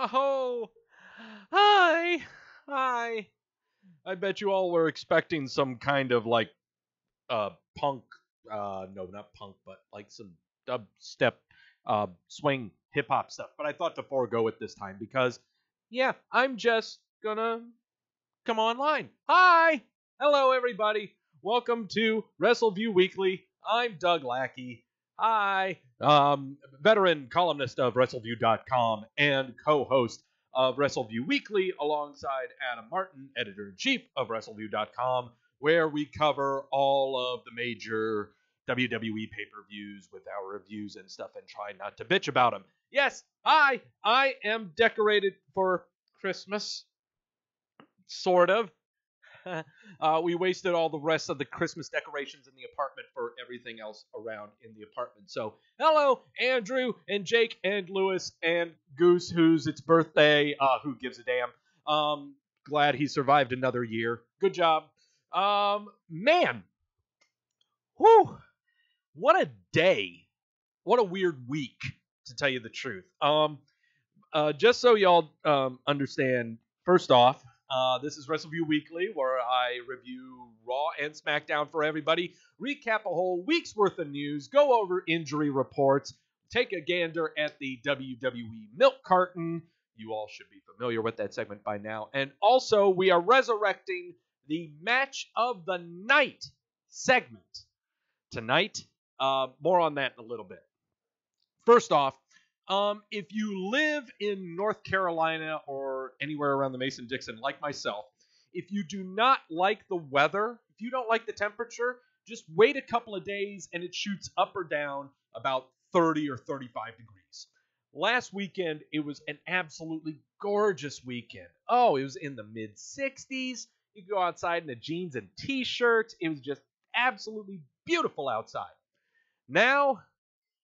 Oh, hi, hi. I bet you all were expecting some kind of like punk, no, not punk, but like some dubstep, swing hip hop stuff. But I thought to forego it this time because, yeah, I'm just gonna come online. Hi, hello everybody. Welcome to Wrestleview Weekly. I'm Doug Lackey. Hi, veteran columnist of Wrestleview.com and co-host of Wrestleview Weekly alongside Adam Martin, editor-in-chief of Wrestleview.com, where we cover all of the major WWE pay-per-views with our reviews and stuff and try not to bitch about them. Yes, I am decorated for Christmas. Sort of. We wasted all the rest of the Christmas decorations in the apartment for everything else around in the apartment. So, hello, Andrew and Jake and Lewis and Goose, who's its birthday. Who gives a damn? Glad he survived another year. Good job. Man. Whew. What a day. What a weird week, to tell you the truth. Just so y'all understand, first off, this is Wrestleview Weekly, where I review Raw and SmackDown for everybody, recap a whole week's worth of news, go over injury reports, take a gander at the WWE milk carton. You all should be familiar with that segment by now. And also, we are resurrecting the Match of the Night segment tonight. More on that in a little bit. First off, if you live in North Carolina or anywhere around the Mason-Dixon like myself, if you do not like the weather, if you don't like the temperature, just wait a couple of days and it shoots up or down about 30 or 35 degrees. Last weekend, it was an absolutely gorgeous weekend. Oh, it was in the mid-60s. You could go outside in a jeans and t-shirts. It was just absolutely beautiful outside. Now,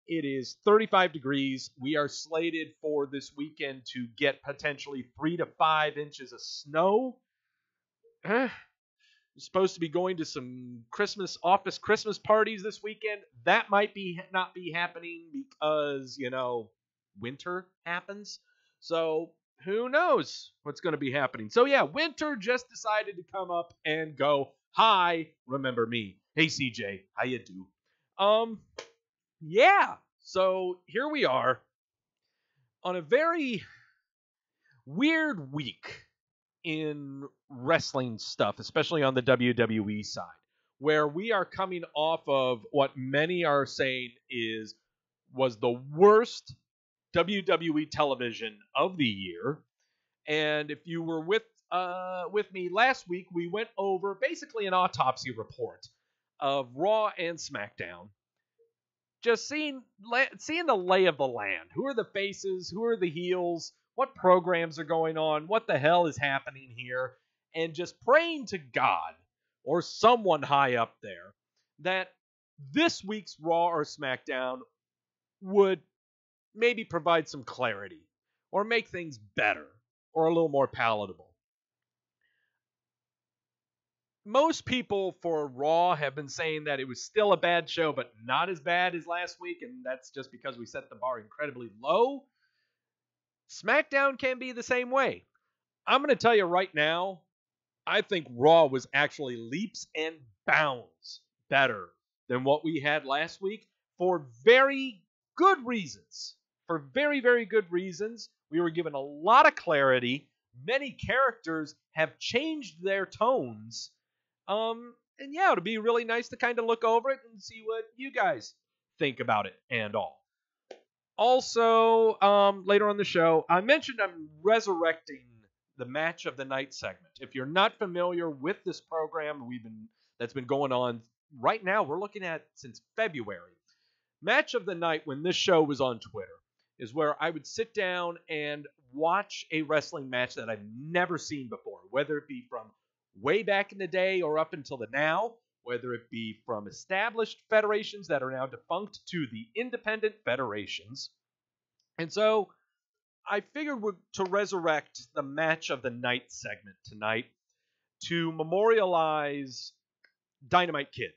it is 35 degrees. We are slated for this weekend to get potentially 3 to 5 inches of snow. We're supposed to be going to some office Christmas parties this weekend. That might not be happening because, winter happens. So who knows what's going to be happening. So yeah, winter just decided to come up and go, hi, remember me. Hey, CJ, how you do? Yeah, so here we are on a very weird week in wrestling stuff, especially on the WWE side, where we are coming off of what many are saying was the worst WWE television of the year. And if you were with me last week, we went over basically an autopsy report of Raw and SmackDown. Just seeing the lay of the land. Who are the faces? Who are the heels? What programs are going on? What the hell is happening here? And just praying to God or someone high up there that this week's Raw or SmackDown would maybe provide some clarity or make things better or a little more palatable. Most people for Raw have been saying that it was still a bad show, but not as bad as last week, and that's just because we set the bar incredibly low. SmackDown can be the same way. I'm going to tell you right now, I think Raw was actually leaps and bounds better than what we had last week for very good reasons. For very, very good reasons. We were given a lot of clarity. Many characters have changed their tones. And yeah, it'd be really nice to kind of look over it and see what you guys think about it and all. Also, later on the show, I mentioned I'm resurrecting the Match of the Night segment. If you're not familiar with this program that's been going on right now, we're looking at since February. Match of the Night, when this show was on Twitter, is where I would sit down and watch a wrestling match that I've never seen before, whether it be from way back in the day or up until the now, whether it be from established federations that are now defunct to the independent federations. And so I figured to resurrect the Match of the Night segment tonight to memorialize Dynamite Kid,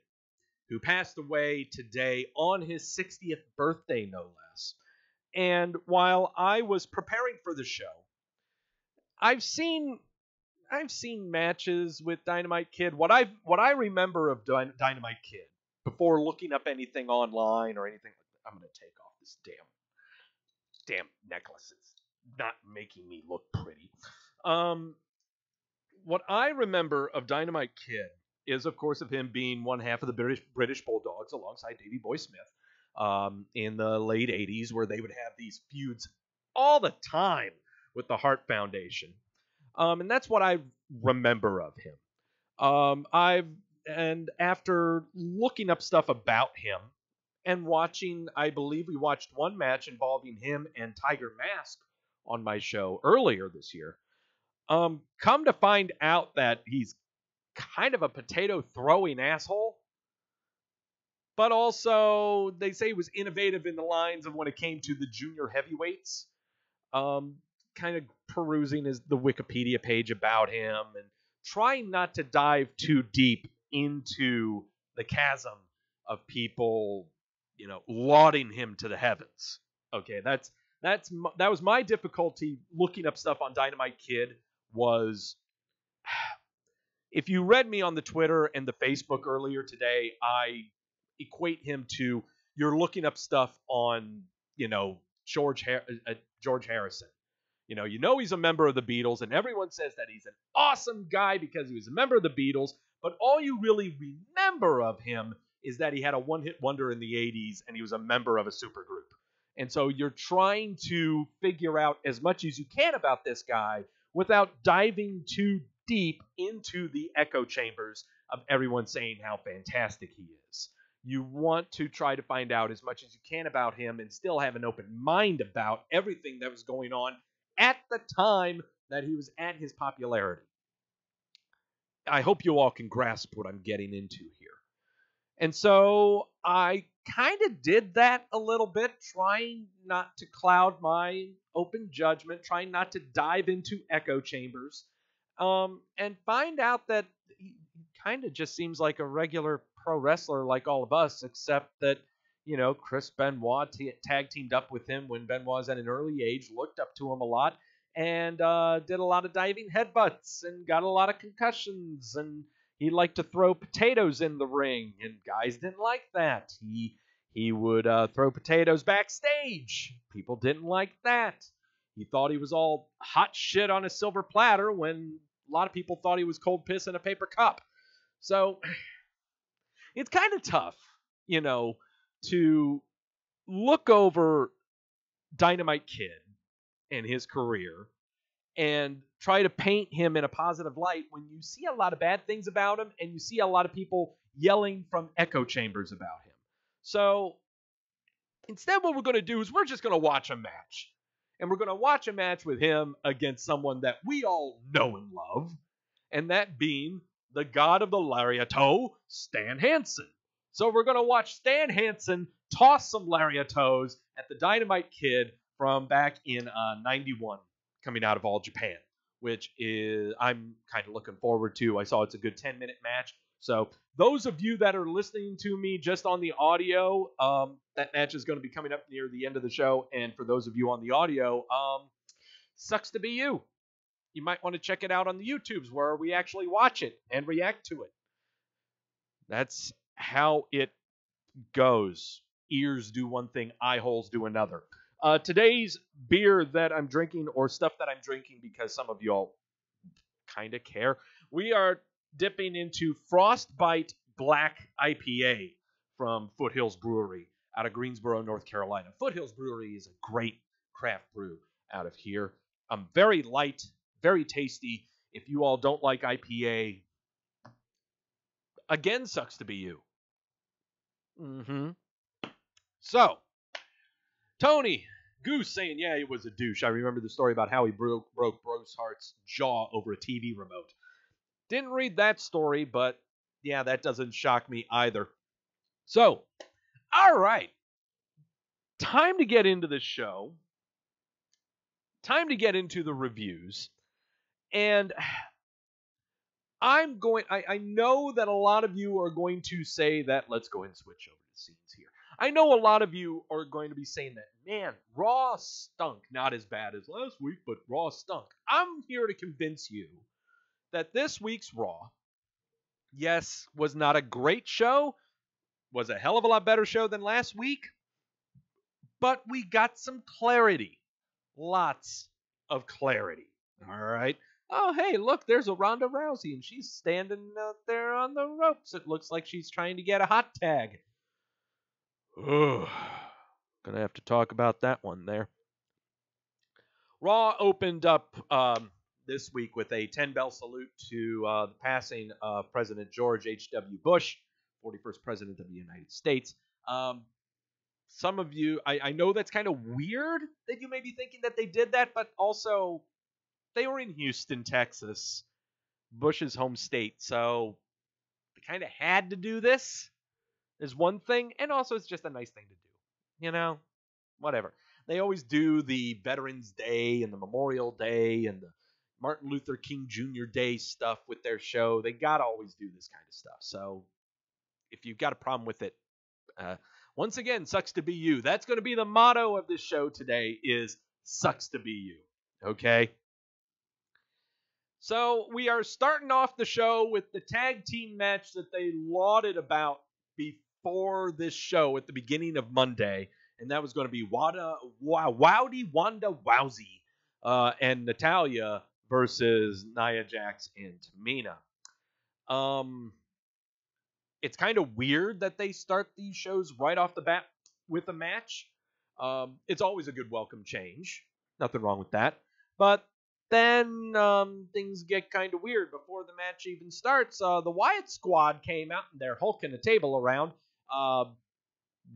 who passed away today on his 60th birthday, no less. And while I was preparing for the show, I've seen matches with Dynamite Kid. What I remember of Dynamite Kid before looking up anything online or anything. I'm gonna take off this damn necklace. It's not making me look pretty. What I remember of Dynamite Kid is, of course, of him being one half of the British Bulldogs alongside Davey Boy Smith in the late 80s, where they would have these feuds all the time with the Hart Foundation. And that's what I remember of him. And after looking up stuff about him and watching, I believe we watched one match involving him and Tiger Mask on my show earlier this year. Come to find out that he's kind of a potato throwing asshole, but also they say he was innovative in the lines of when it came to the junior heavyweights. Kind of perusing the Wikipedia page about him and trying not to dive too deep into the chasm of people, lauding him to the heavens. Okay, that was my difficulty looking up stuff on Dynamite Kid. Was if you read me on the Twitter and the Facebook earlier today, I equate him to you're looking up stuff on George Harrison. He's a member of the Beatles, and everyone says that he's an awesome guy because he was a member of the Beatles, but all you really remember of him is that he had a one-hit wonder in the 80s, and he was a member of a supergroup. And so you're trying to figure out as much as you can about this guy without diving too deep into the echo chambers of everyone saying how fantastic he is. You want to try to find out as much as you can about him and still have an open mind about everything that was going on at the time that he was at his popularity. I hope you all can grasp what I'm getting into here. And so I kind of did that a little bit, trying not to cloud my open judgment, trying not to dive into echo chambers, and find out that he kind of just seems like a regular pro wrestler like all of us, except that Chris Benoit tag teamed up with him when Benoit was at an early age, looked up to him a lot, and did a lot of diving headbutts and got a lot of concussions. And he liked to throw potatoes in the ring, and guys didn't like that. He would throw potatoes backstage. People didn't like that. He thought he was all hot shit on a silver platter when a lot of people thought he was cold piss in a paper cup. So it's kind of tough, to look over Dynamite Kid and his career and try to paint him in a positive light when you see a lot of bad things about him and you see a lot of people yelling from echo chambers about him. So instead, what we're going to do is we're just going to watch a match. And we're going to watch a match with him against someone that we all know and love, and that being the god of the lariato, Stan Hansen. So we're going to watch Stan Hansen toss some lariatos at the Dynamite Kid from back in 91, coming out of All Japan, which is I'm kind of looking forward to. I saw it's a good 10-minute match. So those of you that are listening to me just on the audio, that match is going to be coming up near the end of the show. And for those of you on the audio, sucks to be you. You might want to check it out on the YouTubes where we actually watch it and react to it. That's how it goes. Ears do one thing, eye holes do another. Today's beer that I'm drinking, or stuff that I'm drinking because some of y'all kind of care, we are dipping into Frostbite Black IPA from Foothills Brewery out of Greensboro, North Carolina. Foothills Brewery is a great craft brew out of here. Very light, very tasty. If you all don't like IPA, again, sucks to be you. So, Tony Goose saying, yeah, he was a douche. I remember the story about how he broke Bruce Hart's jaw over a TV remote. Didn't read that story, but yeah, that doesn't shock me either. So, all right. Time to get into the show. Time to get into the reviews. And I know that a lot of you are going to say that let's go ahead and switch over to scenes here. I know a lot of you are going to be saying that, man, Raw stunk. Not as bad as last week, but Raw stunk. I'm here to convince you that this week's Raw, yes, was not a great show, was a hell of a lot better show than last week, but we got some clarity. Lots of clarity. All right. Oh, hey, look, there's a Ronda Rousey, and she's standing out there on the ropes. It looks like she's trying to get a hot tag. Ugh. Gonna have to talk about that one there. Raw opened up this week with a 10-bell salute to the passing of President George H.W. Bush, 41st President of the United States. Some of you, I know that's kind of weird that you may be thinking that they did that, but also they were in Houston, Texas, Bush's home state, so they kind of had to do this is one thing, and also it's just a nice thing to do. You know, whatever. They always do the Veterans Day and the Memorial Day and the Martin Luther King Jr. Day stuff with their show. They got to always do this kind of stuff. So if you've got a problem with it, once again, sucks to be you. That's going to be the motto of this show today is sucks to be you. Okay? So we are starting off the show with the tag team match that they lauded about before this show at the beginning of Monday. And that was going to be Wowdy Wanda Rousey and Natalya versus Nia Jax and Tamina. It's kind of weird that they start these shows right off the bat with a match. It's always a good welcome change. Nothing wrong with that. But then things get kind of weird before the match even starts. The Wyatt squad came out and they're hulking a table around.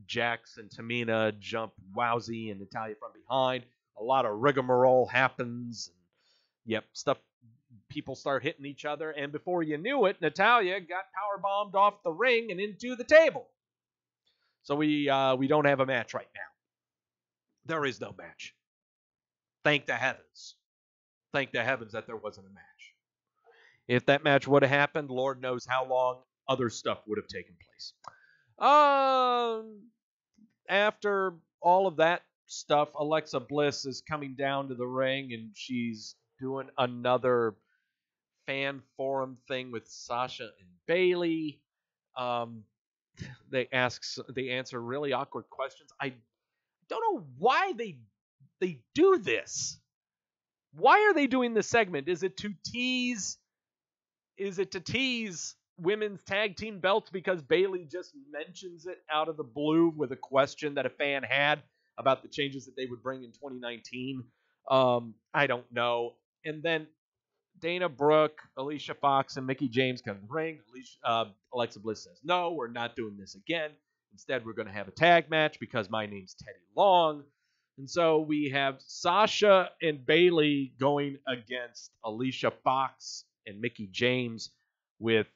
Jax and Tamina jump Rousey and Natalya from behind. A lot of rigmarole happens. Yep, stuff. People start hitting each other, and before you knew it, Natalya got powerbombed off the ring and into the table. So we don't have a match right now. There is no match. Thank the heavens. Thank the heavens that there wasn't a match. If that match would have happened, Lord knows how long other stuff would have taken place. After all of that stuff, Alexa Bliss is coming down to the ring, and she's doing another fan forum thing with Sasha and Bayley. They answer really awkward questions. I don't know why they do this. Why are they doing this segment? Is it to tease women's tag team belts because Bayley just mentions it out of the blue with a question that a fan had about the changes that they would bring in 2019? I don't know. And then Dana Brooke, Alicia Fox, and Mickie James come to the ring. Alexa Bliss says, no, we're not doing this again. Instead, we're going to have a tag match because my name's Teddy Long. And so we have Sasha and Bayley going against Alicia Fox and Mickie James with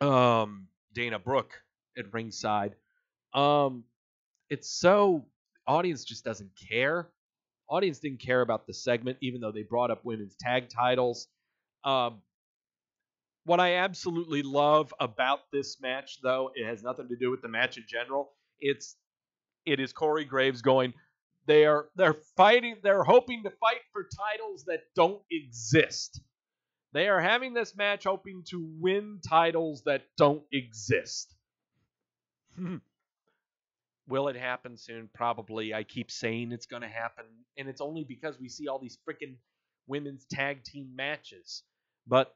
Dana Brooke at ringside. It's so audience just doesn't care. Audience didn't care about the segment, even though they brought up women's tag titles. What I absolutely love about this match, though, it has nothing to do with the match in general. It is Corey Graves going. They're fighting. They're hoping to fight for titles that don't exist. They are having this match hoping to win titles that don't exist. Will it happen soon? Probably. I keep saying it's going to happen, and it's only because we see all these freaking women's tag team matches. But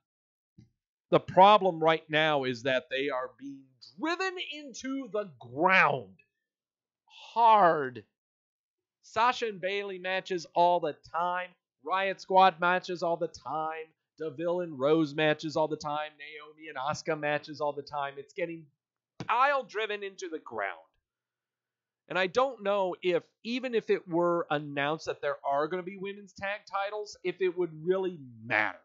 the problem right now is that they are being driven into the ground hard. Sasha and Bayley matches all the time. Riot Squad matches all the time. Deville and Rose matches all the time. Naomi and Asuka matches all the time. It's getting pile driven into the ground. And I don't know if, even if it were announced that there are going to be women's tag titles, if it would really matter.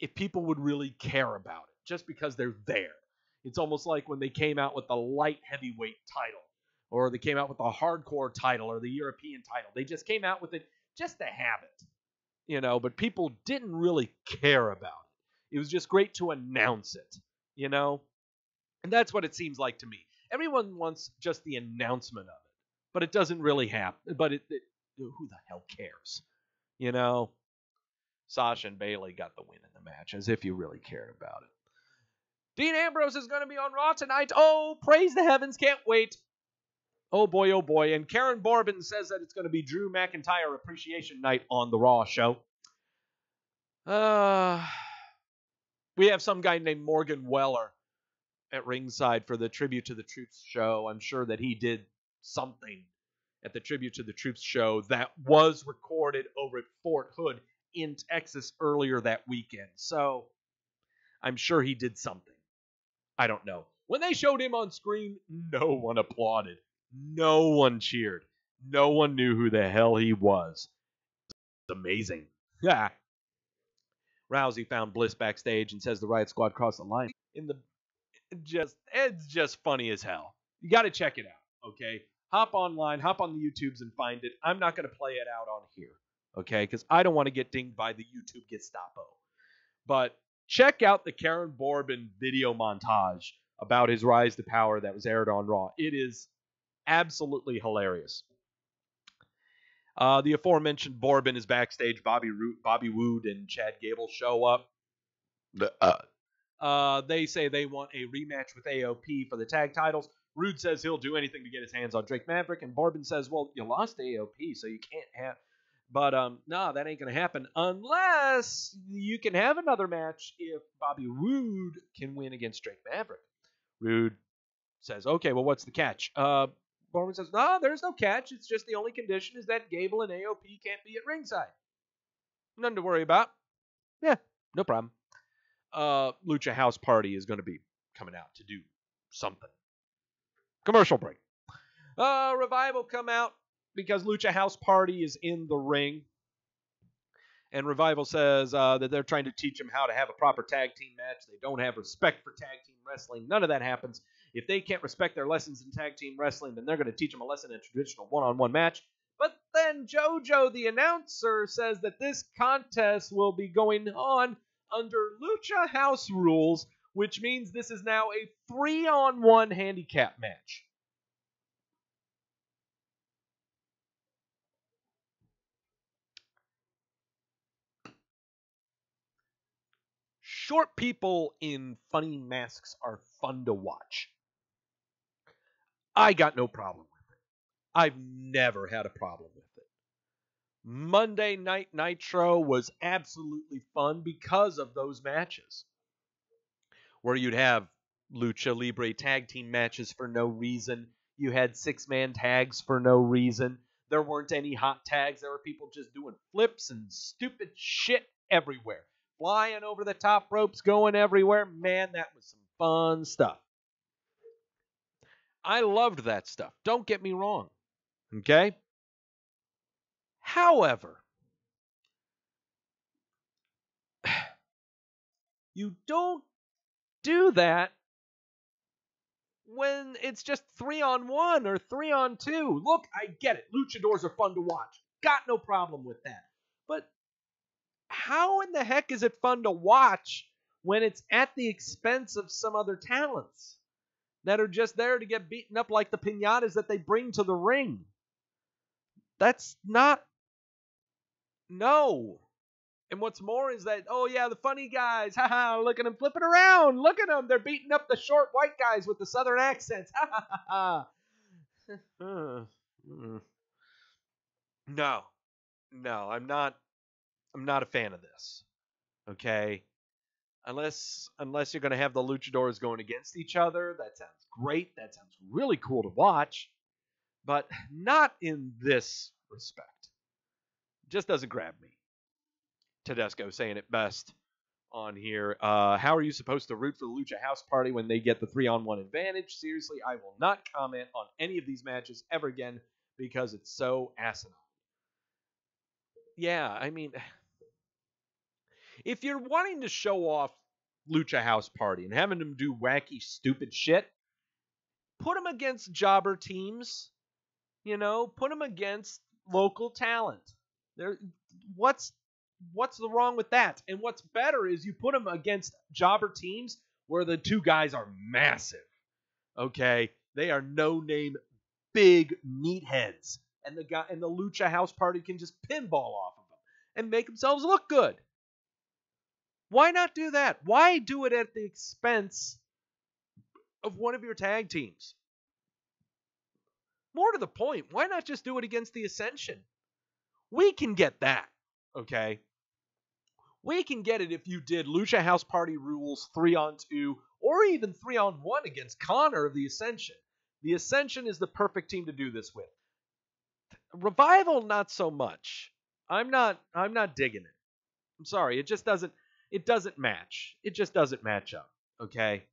If people would really care about it, just because they're there. It's almost like when they came out with the light heavyweight title, or they came out with the hardcore title, or the European title. They just came out with it just to have it. But people didn't really care about it. It was just great to announce it, And that's what it seems like to me. Everyone wants just the announcement of it, but it doesn't really happen. But who the hell cares? You know, Sasha and Bayley got the win in the match, as if you really cared about it. Dean Ambrose is going to be on Raw tonight. Oh, praise the heavens, can't wait. Oh boy, oh boy. And Karen Borbin says that it's going to be Drew McIntyre Appreciation Night on the Raw show. We have some guy named Morgan Weller at ringside for the Tribute to the Troops show. I'm sure that he did something at the Tribute to the Troops show that was recorded over at Fort Hood in Texas earlier that weekend. So I'm sure he did something. I don't know. When they showed him on screen, no one applauded. No one cheered. No one knew who the hell he was. It's amazing. Yeah. Rousey found Bliss backstage and says the Riot Squad crossed the line. It's just funny as hell. You got to check it out, okay? Hop online, hop on the YouTubes and find it. I'm not going to play it out on here, okay? Because I don't want to get dinged by the YouTube Gestapo. But check out the Karen Borbin video montage about his rise to power that was aired on Raw. It is absolutely hilarious. The aforementioned Borbin is backstage. Bobby Woot and Chad Gable show up. They say they want a rematch with AOP for the tag titles. Rude says he'll do anything to get his hands on Drake Maverick, and Borbin says, well, you lost to AOP, so you can't have... But, no, that ain't going to happen unless you can have another match if Bobby Roode can win against Drake Maverick. Rude says, okay, well, what's the catch? Borbin says, no, there's no catch. It's just the only condition is that Gable and AOP can't be at ringside. Nothing to worry about. Yeah, no problem. Lucha House Party is going to be coming out to do something. Commercial break. Revival come out because Lucha House Party is in the ring. And Revival says that they're trying to teach them how to have a proper tag team match. They don't have respect for tag team wrestling. None of that happens. If they can't respect their lessons in tag team wrestling, then they're going to teach them a lesson in a traditional one-on-one match. But then JoJo, the announcer, says that this contest will be going on under Lucha House rules, which means this is now a 3-on-1 handicap match. Short people in funny masks are fun to watch. I got no problem with it. I've never had a problem with it. Monday Night Nitro was absolutely fun because of those matches. Where you'd have Lucha Libre tag team matches for no reason. You had 6-man tags for no reason. There weren't any hot tags. There were people just doing flips and stupid shit everywhere. Flying over the top ropes, going everywhere. Man, that was some fun stuff. I loved that stuff. Don't get me wrong. Okay? However, you don't do that when it's just 3-on-1 or 3-on-2. Look, I get it. Luchadors are fun to watch. Got no problem with that. But how in the heck is it fun to watch when it's at the expense of some other talents that are just there to get beaten up like the piñatas that they bring to the ring? That's not... No. And what's more is that, oh yeah, the funny guys, haha, look at them flipping around. Look at them. They're beating up the short white guys with the southern accents. Ha ha ha ha. No. No, I'm not a fan of this. Okay? Unless you're going to have the luchadors going against each other, that sounds great. That sounds really cool to watch. But not in this respect. Just doesn't grab me. Tedesco saying it best on here. How are you supposed to root for the Lucha House Party when they get the 3-on-1 advantage? Seriously, I will not comment on any of these matches ever again because it's so asinine. Yeah, I mean, if you're wanting to show off Lucha House Party and having them do wacky, stupid shit, put them against jobber teams. You know, put them against local talent. What's wrong with that? And what's better is you put them against jobber teams where the two guys are massive. Okay? They are no-name big meatheads. And the guy and the Lucha House Party can just pinball off of them and make themselves look good. Why not do that? Why do it at the expense of one of your tag teams? More to the point, why not just do it against the Ascension? We can get that, okay? We can get it if you did Lucha House Party rules 3-on-2 or even 3-on-1 against Connor of the Ascension. The Ascension is the perfect team to do this with. Revival, not so much. I'm not digging it. I'm sorry, it doesn't match. It just doesn't match up, okay?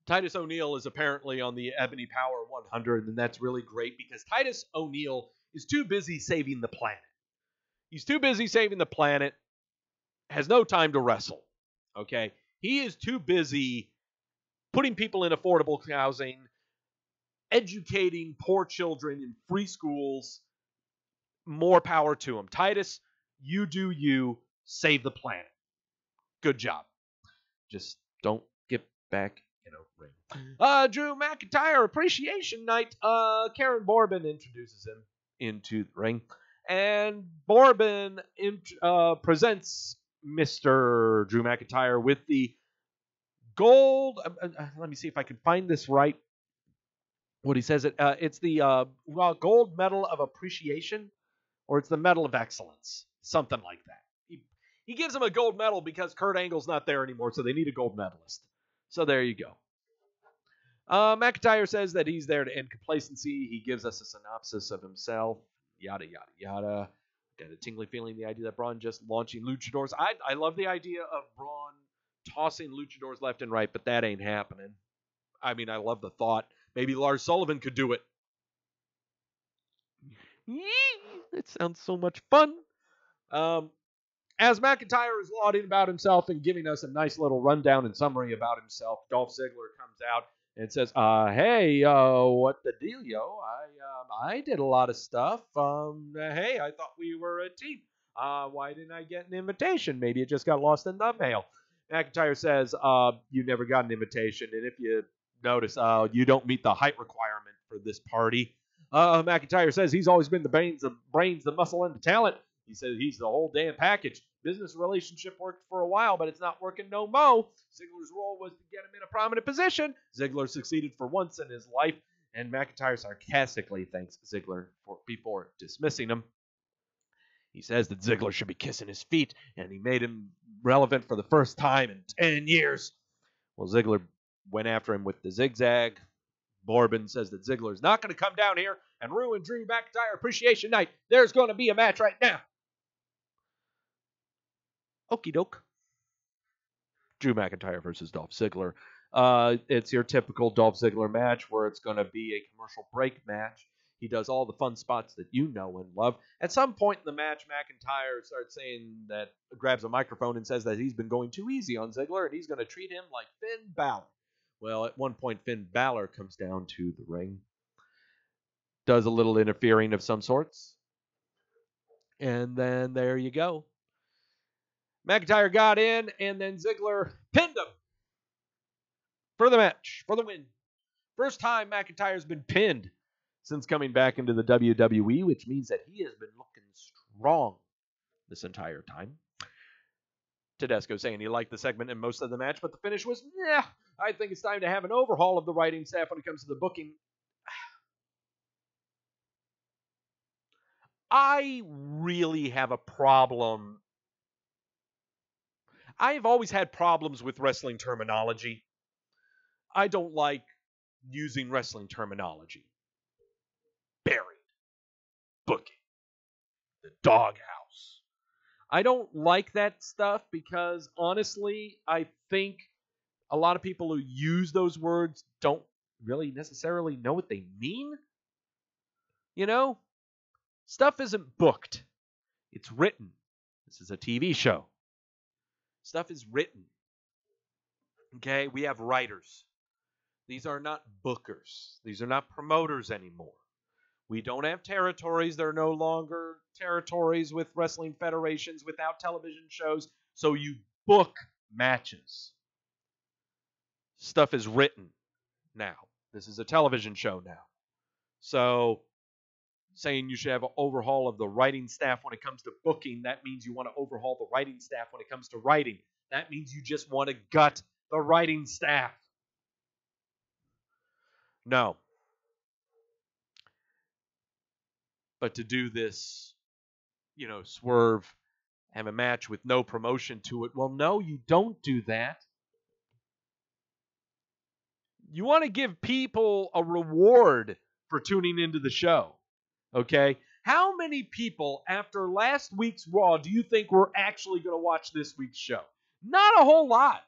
Titus O'Neil is apparently on the Ebony Power 100, and that's really great because Titus O'Neil is too busy saving the planet. He's too busy saving the planet, has no time to wrestle, okay? He is too busy putting people in affordable housing, educating poor children in free schools. More power to him. Titus, you do you, save the planet. Good job. Just don't get back in a ring. Drew McIntyre Appreciation Night. Karen Bourbon introduces him into the ring. And Bourbon presents Mr. Drew McIntyre with the gold. Let me see if I can find this right. What he says it's the gold medal of appreciation, or it's the medal of excellence, something like that. He gives him a gold medal because Kurt Angle's not there anymore, so they need a gold medalist. So there you go. McIntyre says that he's there to end complacency. He gives us a synopsis of himself. Yada, yada, yada. Got a tingly feeling the idea that Braun just launching luchadors. I love the idea of Braun tossing luchadors left and right, but that ain't happening. I mean, I love the thought. Maybe Lars Sullivan could do it. It sounds so much fun. As McIntyre is lauding about himself and giving us a nice little rundown and summary about himself, Dolph Ziggler comes out and says, hey, what the dealio? I did a lot of stuff. Hey, I thought we were a team. Why didn't I get an invitation? Maybe it just got lost in the mail. McIntyre says, you never got an invitation, and if you notice, you don't meet the height requirement for this party. McIntyre says he's always been the brains, the muscle, and the talent. He says he's the whole damn package. Business relationship worked for a while, but it's not working no mo. Ziggler's role was to get him in a prominent position. Ziggler succeeded for once in his life, and McIntyre sarcastically thanks Ziggler before dismissing him. He says that Ziggler should be kissing his feet, and he made him relevant for the first time in 10 years. Well, Ziggler went after him with the zigzag. Bourbon says that Ziggler's not going to come down here and ruin Drew McIntyre Appreciation Night. There's going to be a match right now. Okie doke. Drew McIntyre versus Dolph Ziggler. It's your typical Dolph Ziggler match where it's going to be a commercial break match. He does all the fun spots that you know and love. At some point in the match, McIntyre starts saying that, grabs a microphone and says that he's been going too easy on Ziggler and he's going to treat him like Finn Balor. Well, at one point, Finn Balor comes down to the ring, does a little interfering of some sorts, and then there you go. McIntyre got in, and then Ziggler pinned him for the match, for the win. First time McIntyre's been pinned since coming back into the WWE, which means that he has been looking strong this entire time. Tedesco saying he liked the segment and most of the match, but the finish was, I think it's time to have an overhaul of the writing staff when it comes to the booking. I really have a problem. I've always had problems with wrestling terminology. I don't like using wrestling terminology. Buried. Booking. The doghouse. I don't like that stuff because, honestly, I think a lot of people who use those words don't really necessarily know what they mean. You know? Stuff isn't booked. It's written. This is a TV show. Stuff is written. Okay? We have writers. These are not bookers. These are not promoters anymore. We don't have territories. There are no longer territories with wrestling federations without television shows. So you book matches. Stuff is written, now. This is a television show now. So saying you should have an overhaul of the writing staff when it comes to booking, that means you want to overhaul the writing staff when it comes to writing. That means you just want to gut the writing staff. No. But to do this, swerve, have a match with no promotion to it, well, no, you don't do that. You want to give people a reward for tuning into the show, okay? How many people after last week's Raw do you think were actually going to watch this week's show? Not a whole lot.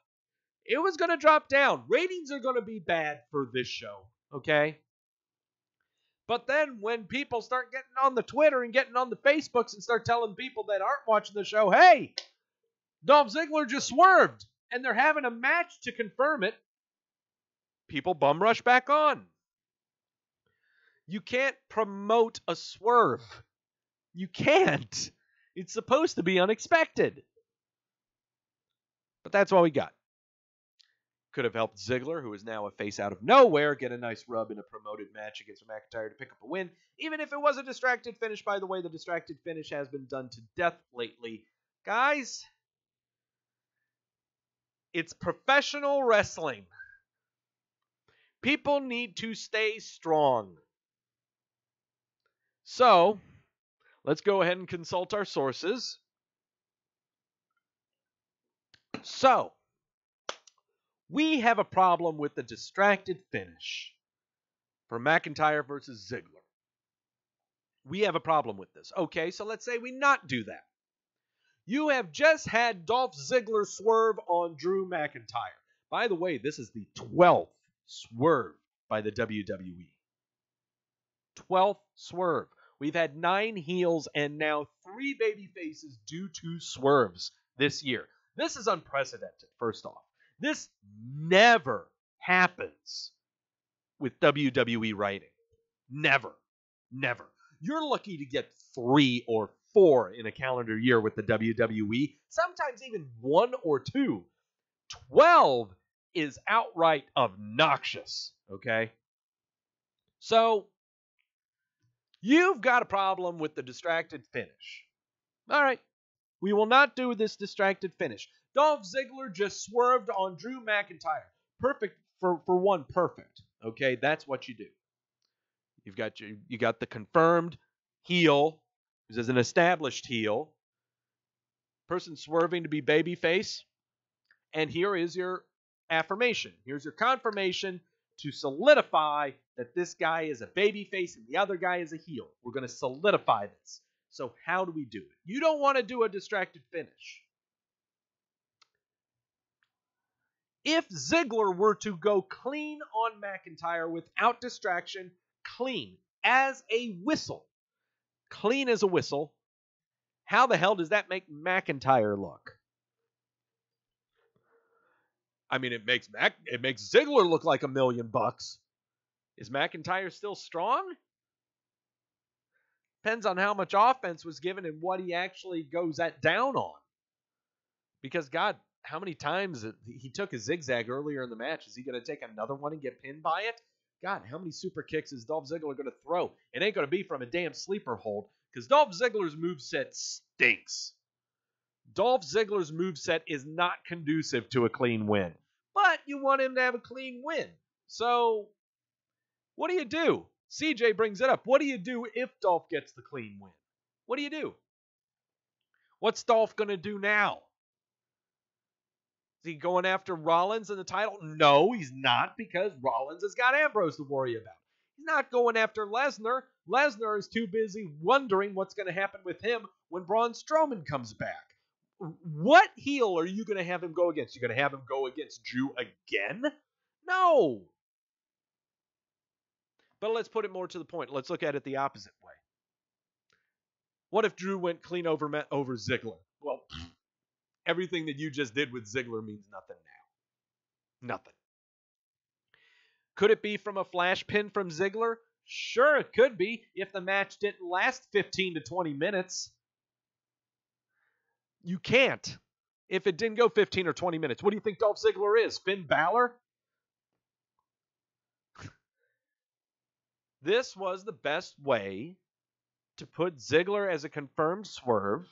It was going to drop down. Ratings are going to be bad for this show, okay? But then when people start getting on the Twitter and getting on the Facebooks and start telling people that aren't watching the show, hey, Dolph Ziggler just swerved, and they're having a match to confirm it, people bum rush back on. You can't promote a swerve. You can't. It's supposed to be unexpected. But that's all we got. Could have helped Ziggler, who is now a face out of nowhere, get a nice rub in a promoted match against McIntyre to pick up a win. Even if it was a distracted finish, by the way, the distracted finish has been done to death lately. Guys, it's professional wrestling. People need to stay strong. So, let's go ahead and consult our sources. So, we have a problem with the distracted finish for McIntyre versus Ziggler. We have a problem with this. Okay, so let's say we not do that. You have just had Dolph Ziggler swerve on Drew McIntyre. By the way, this is the 12th swerve by the WWE. 12th swerve. We've had 9 heels and now 3 baby faces due to swerves this year. This is unprecedented, first off. This never happens with WWE writing. Never. Never. You're lucky to get 3 or 4 in a calendar year with the WWE. Sometimes even 1 or 2. 12 is outright obnoxious. Okay? So, you've got a problem with the distracted finish. All right. We will not do this distracted finish. Dolph Ziggler just swerved on Drew McIntyre. Perfect for one perfect. Okay, that's what you do. You got the confirmed heel, who's as an established heel. Person swerving to be babyface. And here is your affirmation. Here's your confirmation to solidify that this guy is a babyface and the other guy is a heel. We're going to solidify this. So how do we do it? You don't want to do a distracted finish. If Ziggler were to go clean on McIntyre without distraction, clean as a whistle, how the hell does that make McIntyre look? I mean, it makes Ziggler look like $1 million. Is McIntyre still strong? Depends on how much offense was given and what he actually goes down on. Because, God, how many times he took a zigzag earlier in the match? Is he going to take another one and get pinned by it? God, how many super kicks is Dolph Ziggler going to throw? It ain't going to be from a damn sleeper hold, because Dolph Ziggler's moveset stinks. Dolph Ziggler's moveset is not conducive to a clean win. But you want him to have a clean win. So, what do? CJ brings it up. What do you do if Dolph gets the clean win? What do? What's Dolph going to do now? Is he going after Rollins in the title? No, he's not, because Rollins has got Ambrose to worry about. He's not going after Lesnar. Lesnar is too busy wondering what's going to happen with him when Braun Strowman comes back. What heel are you going to have him go against? You're going to have him go against Drew again? No. But let's put it more to the point. Let's look at it the opposite way. What if Drew went clean over Ziggler? Well, everything that you just did with Ziggler means nothing now. Nothing. Could it be from a flash pin from Ziggler? Sure, it could be if the match didn't last 15 to 20 minutes. You can't. If it didn't go 15 or 20 minutes. What do you think Dolph Ziggler is? Finn Balor? This was the best way to put Ziggler as a confirmed swerve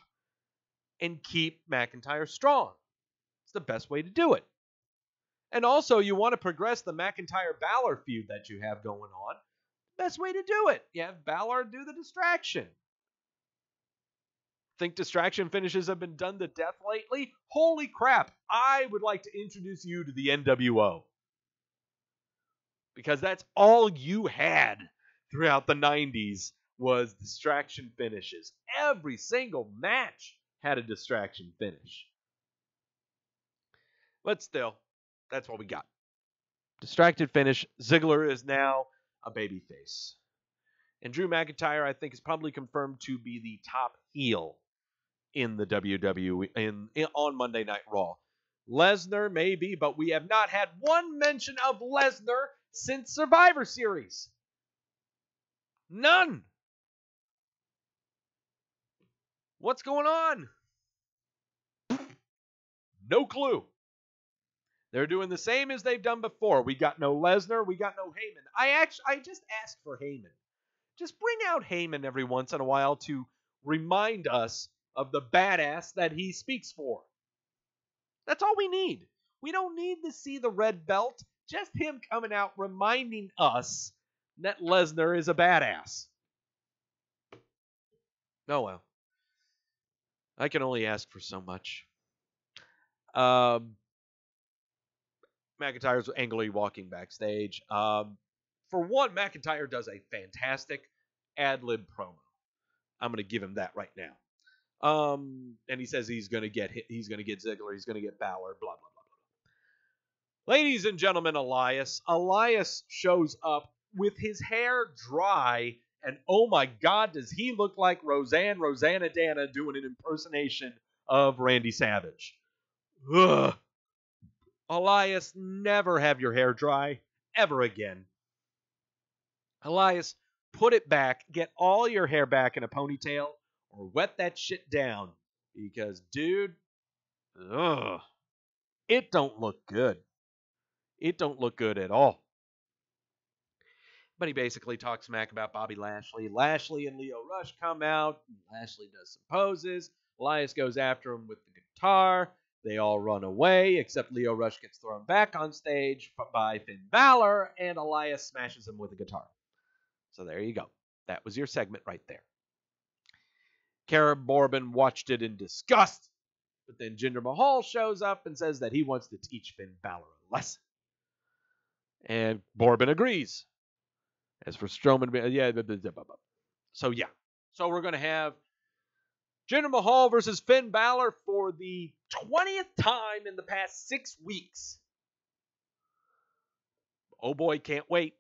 and keep McIntyre strong. It's the best way to do it. And also, you want to progress the McIntyre-Balor feud that you have going on. Best way to do it. You have Balor do the distraction. Think distraction finishes have been done to death lately? Holy crap. I would like to introduce you to the NWO. Because that's all you had throughout the 90s was distraction finishes. Every single match had a distraction finish. But still, that's what we got. Distracted finish. Ziggler is now a babyface. And Drew McIntyre, I think, is probably confirmed to be the top heel in the WWE on Monday Night Raw. Lesnar, maybe, but we have not had one mention of Lesnar since Survivor Series. None. What's going on? No clue. They're doing the same as they've done before. We got no Lesnar. We got no Heyman. I just asked for Heyman. Just bring out Heyman every once in a while to remind us of the badass that he speaks for. That's all we need. We don't need to see the red belt. Just him coming out reminding us that Lesnar is a badass. Oh well. I can only ask for so much. McIntyre's angrily walking backstage. For one, McIntyre does a fantastic ad-lib promo. I'm going to give him that right now. And he says he's going to get Ziggler, he's going to get Balor, blah, blah, blah, blah. Ladies and gentlemen, Elias shows up with his hair dry, and oh my God, does he look like Rosanna Dana doing an impersonation of Randy Savage. Ugh. Elias, never have your hair dry ever again. Elias, put it back, get all your hair back in a ponytail, or wet that shit down. Because, dude, it don't look good. It don't look good at all. But he basically talks smack about Bobby Lashley. Lashley and Lio Rush come out. Lashley does some poses. Elias goes after him with the guitar. They all run away, except Lio Rush gets thrown back on stage by Finn Balor, and Elias smashes him with a guitar. So there you go. That was your segment right there. Karen Borbin watched it in disgust, but then Jinder Mahal shows up and says that he wants to teach Finn Balor a lesson. And Borbin agrees. As for Strowman, So we're going to have Jinder Mahal versus Finn Balor for the 20th time in the past 6 weeks. Oh boy, can't wait.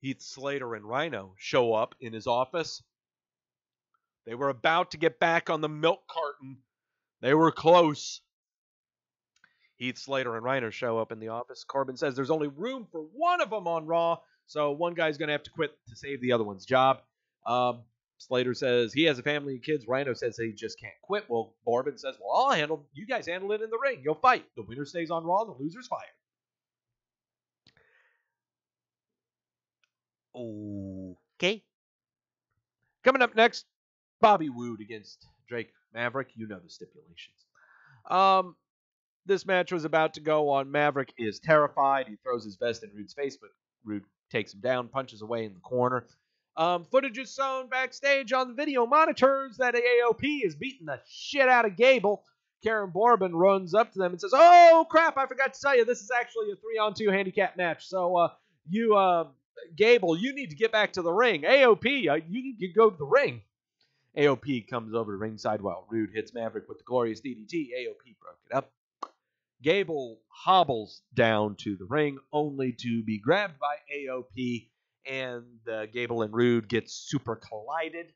Heath Slater and Rhino show up in his office. They were about to get back on the milk carton. They were close. Heath Slater and Rhino show up in the office. Corbin says there's only room for one of them on Raw, so one guy's going to have to quit to save the other one's job. Slater says he has a family and kids. Rhino says he just can't quit. Well, Corbin says, well, you guys handle it in the ring. You'll fight. The winner stays on Raw, the loser's fired. Okay. Coming up next, Bobby Woot against Drake Maverick. You know the stipulations. This match was about to go on. Maverick is terrified. He throws his vest in Rude's face, but Rude takes him down, punches away in the corner. Footage is shown backstage on the video monitors that AOP is beating the shit out of Gable. Karen Borbin runs up to them and says, oh, crap, I forgot to tell you, this is actually a 3-on-2 handicap match. So, Gable, you need to get back to the ring. AOP, you need to go to the ring. AOP comes over to ringside while Rude hits Maverick with the glorious DDT. AOP broke it up. Gable hobbles down to the ring only to be grabbed by AOP, and Gable and Rude get super collided.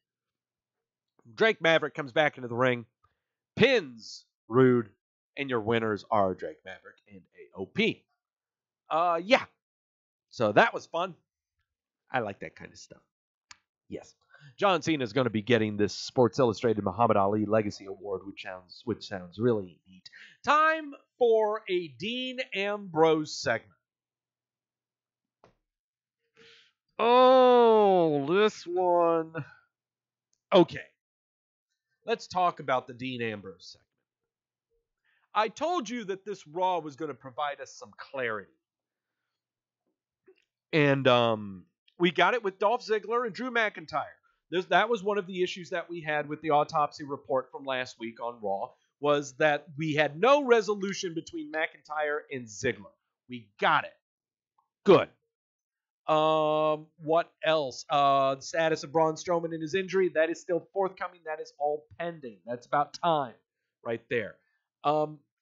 Drake Maverick comes back into the ring, pins Rude, and your winners are Drake Maverick and AOP. So that was fun. I like that kind of stuff. Yes. John Cena is going to be getting this Sports Illustrated Muhammad Ali Legacy Award, which sounds really neat. Time for a Dean Ambrose segment. Oh, this one. Okay. Let's talk about the Dean Ambrose segment. I told you that this Raw was going to provide us some clarity. And we got it with Dolph Ziggler and Drew McIntyre. That was one of the issues that we had with the autopsy report from last week on Raw, was that we had no resolution between McIntyre and Ziggler. We got it. Good. What else? The status of Braun Strowman and his injury, that is still forthcoming. That is all pending. That's about time right there.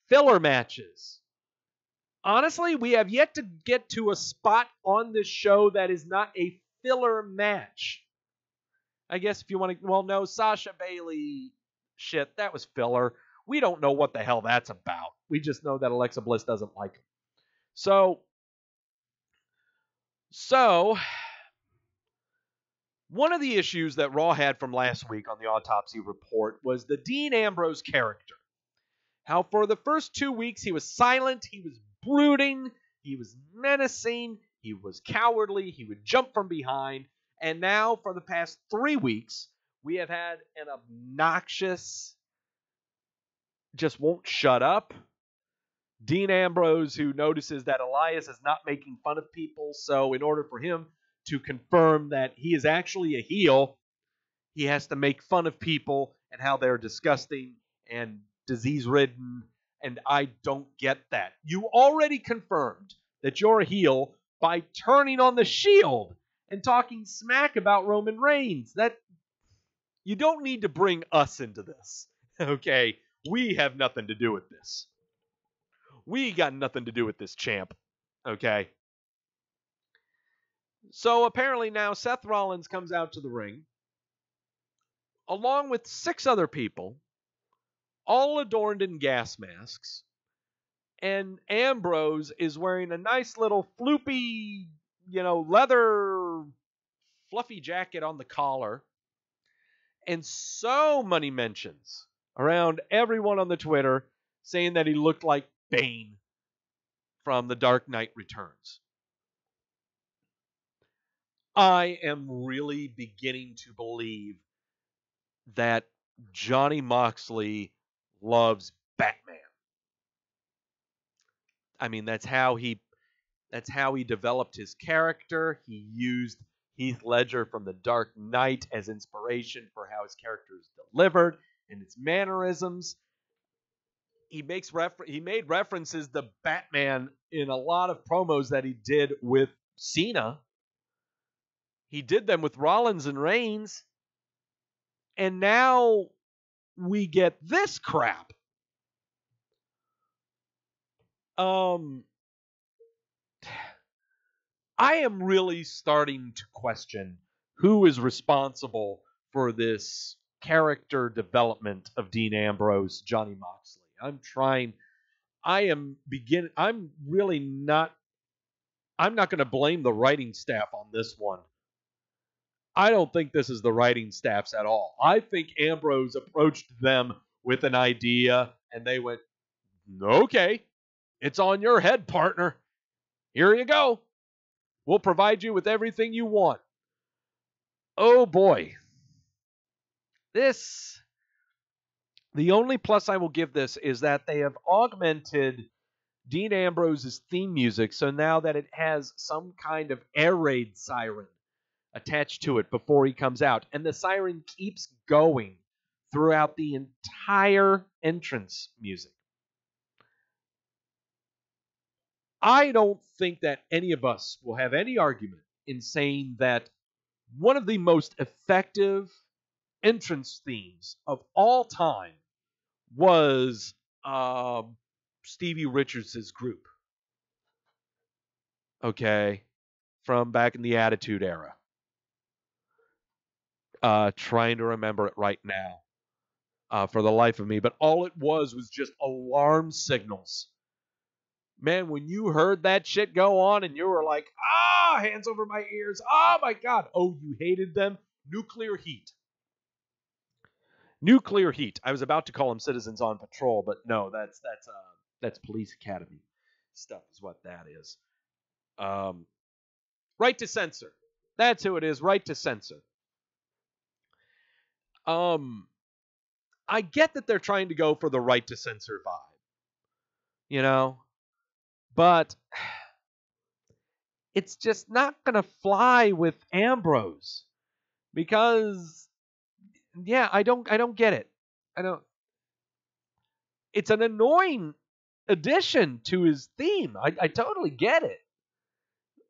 Filler matches. Honestly, we have yet to get to a spot on this show that is not a filler match. I guess if you want to, well, no, Sasha Bailey shit, that was filler. We don't know what the hell that's about. We just know that Alexa Bliss doesn't like him. So, one of the issues that Raw had from last week on the autopsy report was the Dean Ambrose character. How for the first 2 weeks he was silent, he was brooding, he was menacing, he was cowardly, he would jump from behind, and now for the past 3 weeks, we have had an obnoxious, just won't shut up, Dean Ambrose who notices that Elias is not making fun of people, so in order for him to confirm that he is actually a heel, he has to make fun of people and how they're disgusting and disease-ridden, and I don't get that. You already confirmed that you're a heel by turning on the Shield and talking smack about Roman Reigns. That you don't need to bring us into this, okay? We have nothing to do with this. We got nothing to do with this, champ, okay? So apparently now Seth Rollins comes out to the ring along with 6 other people, all adorned in gas masks, and Ambrose is wearing a nice little floopy, leather fluffy jacket on the collar, and so many mentions around everyone on the Twitter saying that he looked like Bane from The Dark Knight Returns. I am really beginning to believe that Johnny Moxley loves Batman. I mean, that's how he developed his character. He used Heath Ledger from The Dark Knight as inspiration for how his character is delivered and its mannerisms. He made references to Batman in a lot of promos that he did with Cena. He did them with Rollins and Reigns. And now we get this crap. I am really starting to question who is responsible for this character development of Dean Ambrose, Johnny Moxley. I'm not going to blame the writing staff on this one. I don't think this is the writing staff's at all. I think Ambrose approached them with an idea and they went, okay, it's on your head, partner. Here you go. We'll provide you with everything you want. Oh boy. The only plus I will give this is that they have augmented Dean Ambrose's theme music, so now that it has some kind of air raid siren attached to it before he comes out. And the siren keeps going throughout the entire entrance music. I don't think that any of us will have any argument in saying that one of the most effective entrance themes of all time was Stevie Richards' group. Okay. From back in the Attitude Era. Trying to remember it right now for the life of me. But all it was just alarm signals. Man, when you heard that shit go on and you were like, hands over my ears. Oh, my God. Oh, you hated them? Nuclear heat. Nuclear heat. I was about to call them Citizens on Patrol, but no, that's Police Academy stuff is what that is. Right to censor. That's who it is. Right to censor. I get that they're trying to go for the right to censor vibe, but it's just not going to fly with Ambrose because, I don't get it. It's an annoying addition to his theme. I totally get it.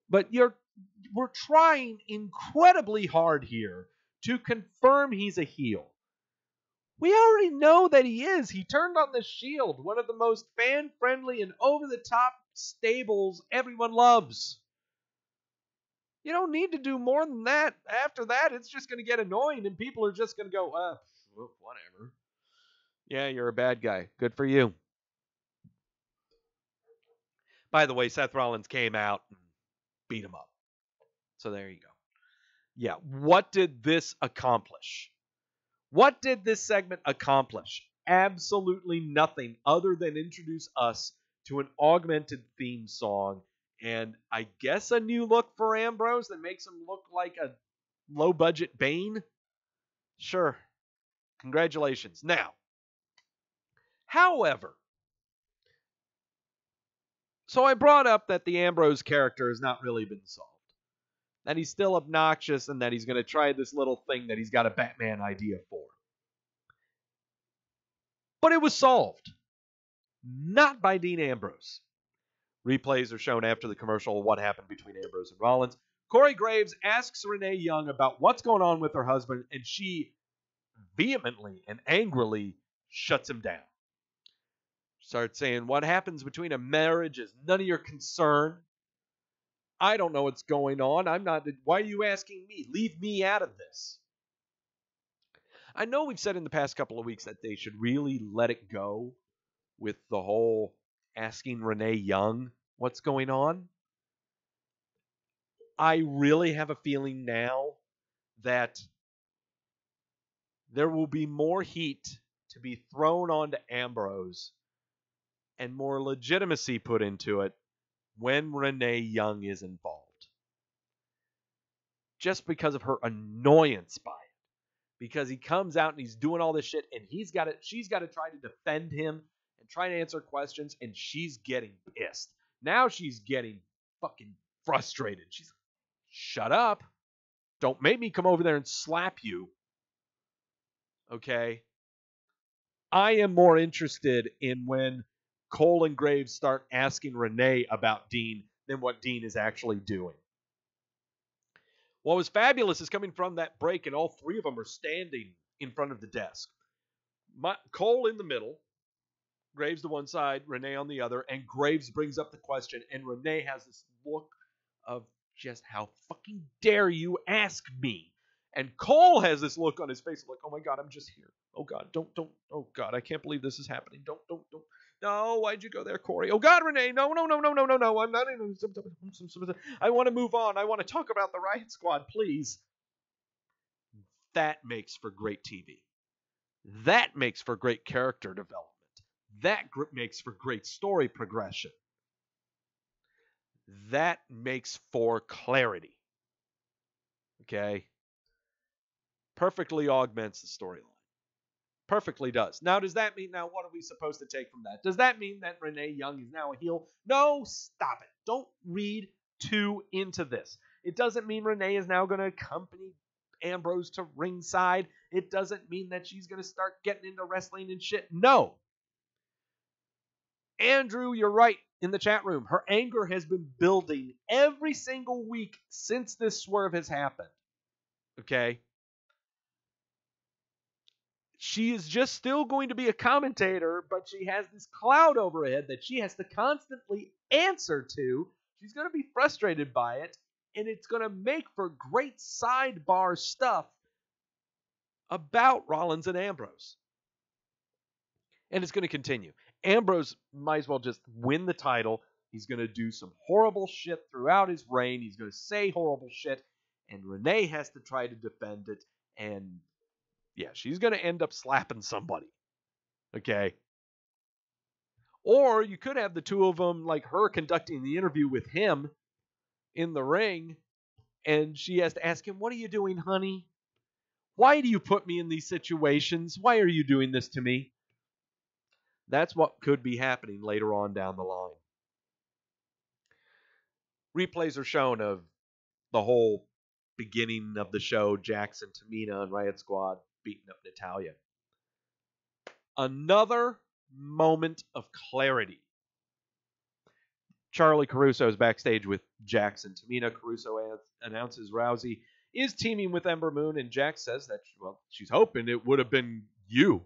But we're trying incredibly hard here to confirm he's a heel. We already know that he is. He turned on the Shield, one of the most fan-friendly and over-the-top stables everyone loves. You don't need to do more than that. After that, it's just going to get annoying, and people are just going to go, whatever. Yeah, you're a bad guy. Good for you. By the way, Seth Rollins came out and beat him up. So there you go. Yeah, what did this accomplish? What did this segment accomplish? Absolutely nothing other than introduce us to an augmented theme song and I guess a new look for Ambrose that makes him look like a low-budget Bane. Sure. Congratulations. Now, however, so I brought up that the Ambrose character has not really been solved. That he's still obnoxious and that he's going to try this little thing that he's got a Batman idea for. But it was solved. Not by Dean Ambrose. Replays are shown after the commercial of what happened between Ambrose and Rollins. Corey Graves asks Renee Young about what's going on with her husband, and she vehemently and angrily shuts him down. Starts saying, what happens between a marriage is none of your concern. I don't know what's going on. Why are you asking me? Leave me out of this. I know we've said in the past couple of weeks that they should really let it go with the whole asking Renee Young what's going on. I really have a feeling now that there will be more heat to be thrown onto Ambrose and more legitimacy put into it when Renee Young is involved. Just because of her annoyance by it. Because he comes out and he's doing all this shit and she's got to try to defend him and try to answer questions and she's getting pissed. Now she's getting fucking frustrated. She's like, shut up. Don't make me come over there and slap you. Okay? I am more interested in when Cole and Graves start asking Renee about Dean than what Dean is actually doing. What was fabulous is coming from that break, and all three of them are standing in front of the desk. Cole in the middle, Graves to one side, Renee on the other, and Graves brings up the question, and Renee has this look of just how fucking dare you ask me. And Cole has this look on his face of like, oh my God, I'm just here. Oh God, don't, oh God, I can't believe this is happening. Don't. No, why'd you go there, Corey? Oh God, Renee, no. I'm not in. I want to move on. I want to talk about the Riot Squad, please. That makes for great TV. That makes for great character development. That makes for great story progression. That makes for clarity. Okay? Perfectly augments the storyline. Perfectly does. Now, does that mean, what are we supposed to take from that? Does that mean that Renee Young is now a heel? No, stop it. Don't read too into this. It doesn't mean Renee is now going to accompany Ambrose to ringside. It doesn't mean that she's going to start getting into wrestling and shit. No. Andrew, you're right in the chat room. Her anger has been building every single week since this swerve has happened. Okay? She is just still going to be a commentator, but she has this cloud over her head that she has to constantly answer to. She's going to be frustrated by it, and it's going to make for great sidebar stuff about Rollins and Ambrose. And it's going to continue. Ambrose might as well just win the title. He's going to do some horrible shit throughout his reign. He's going to say horrible shit, and Renee has to try to defend it, and yeah, she's going to end up slapping somebody. Okay? Or you could have the two of them, like her conducting the interview with him in the ring, And she has to ask him, "What are you doing, honey? Why do you put me in these situations? Why are you doing this to me?" That's what could be happening later on down the line. Replays are shown of the whole beginning of the show, Jackson, Tamina, and Riot Squad beating up Natalya. Another moment of clarity. Charlie Caruso is backstage with Jax and Tamina. Caruso announces Rousey is teaming with Ember Moon, and Jax says that, well, she's hoping it would have been you.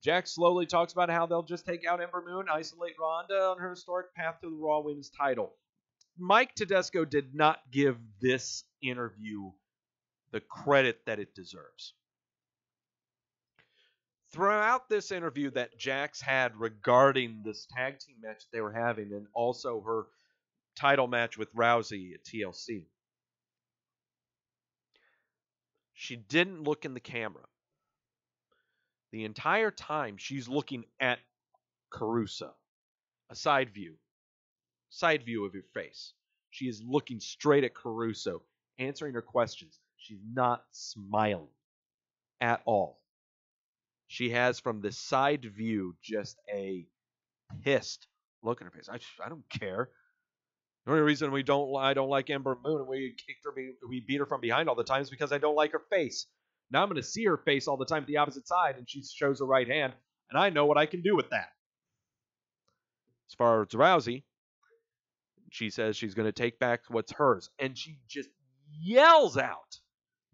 Jax slowly talks about how they'll just take out Ember Moon, isolate Ronda on her historic path to the Raw Women's title. Mike Tedesco did not give this interview the credit that it deserves. Throughout this interview that Jax had regarding this tag team match that they were having, and also her title match with Rousey at TLC, she didn't look in the camera. The entire time she's looking at Caruso, a side view of your face. She is looking straight at Caruso, answering her questions. She's not smiling at all. She has, from the side view, just a pissed look in her face. I don't care. The only reason I don't like Ember Moon and we beat her from behind all the time is because I don't like her face. Now I'm going to see her face all the time at the opposite side, and she shows her right hand, and I know what I can do with that. As far as Rousey, she says she's going to take back what's hers, and she just yells out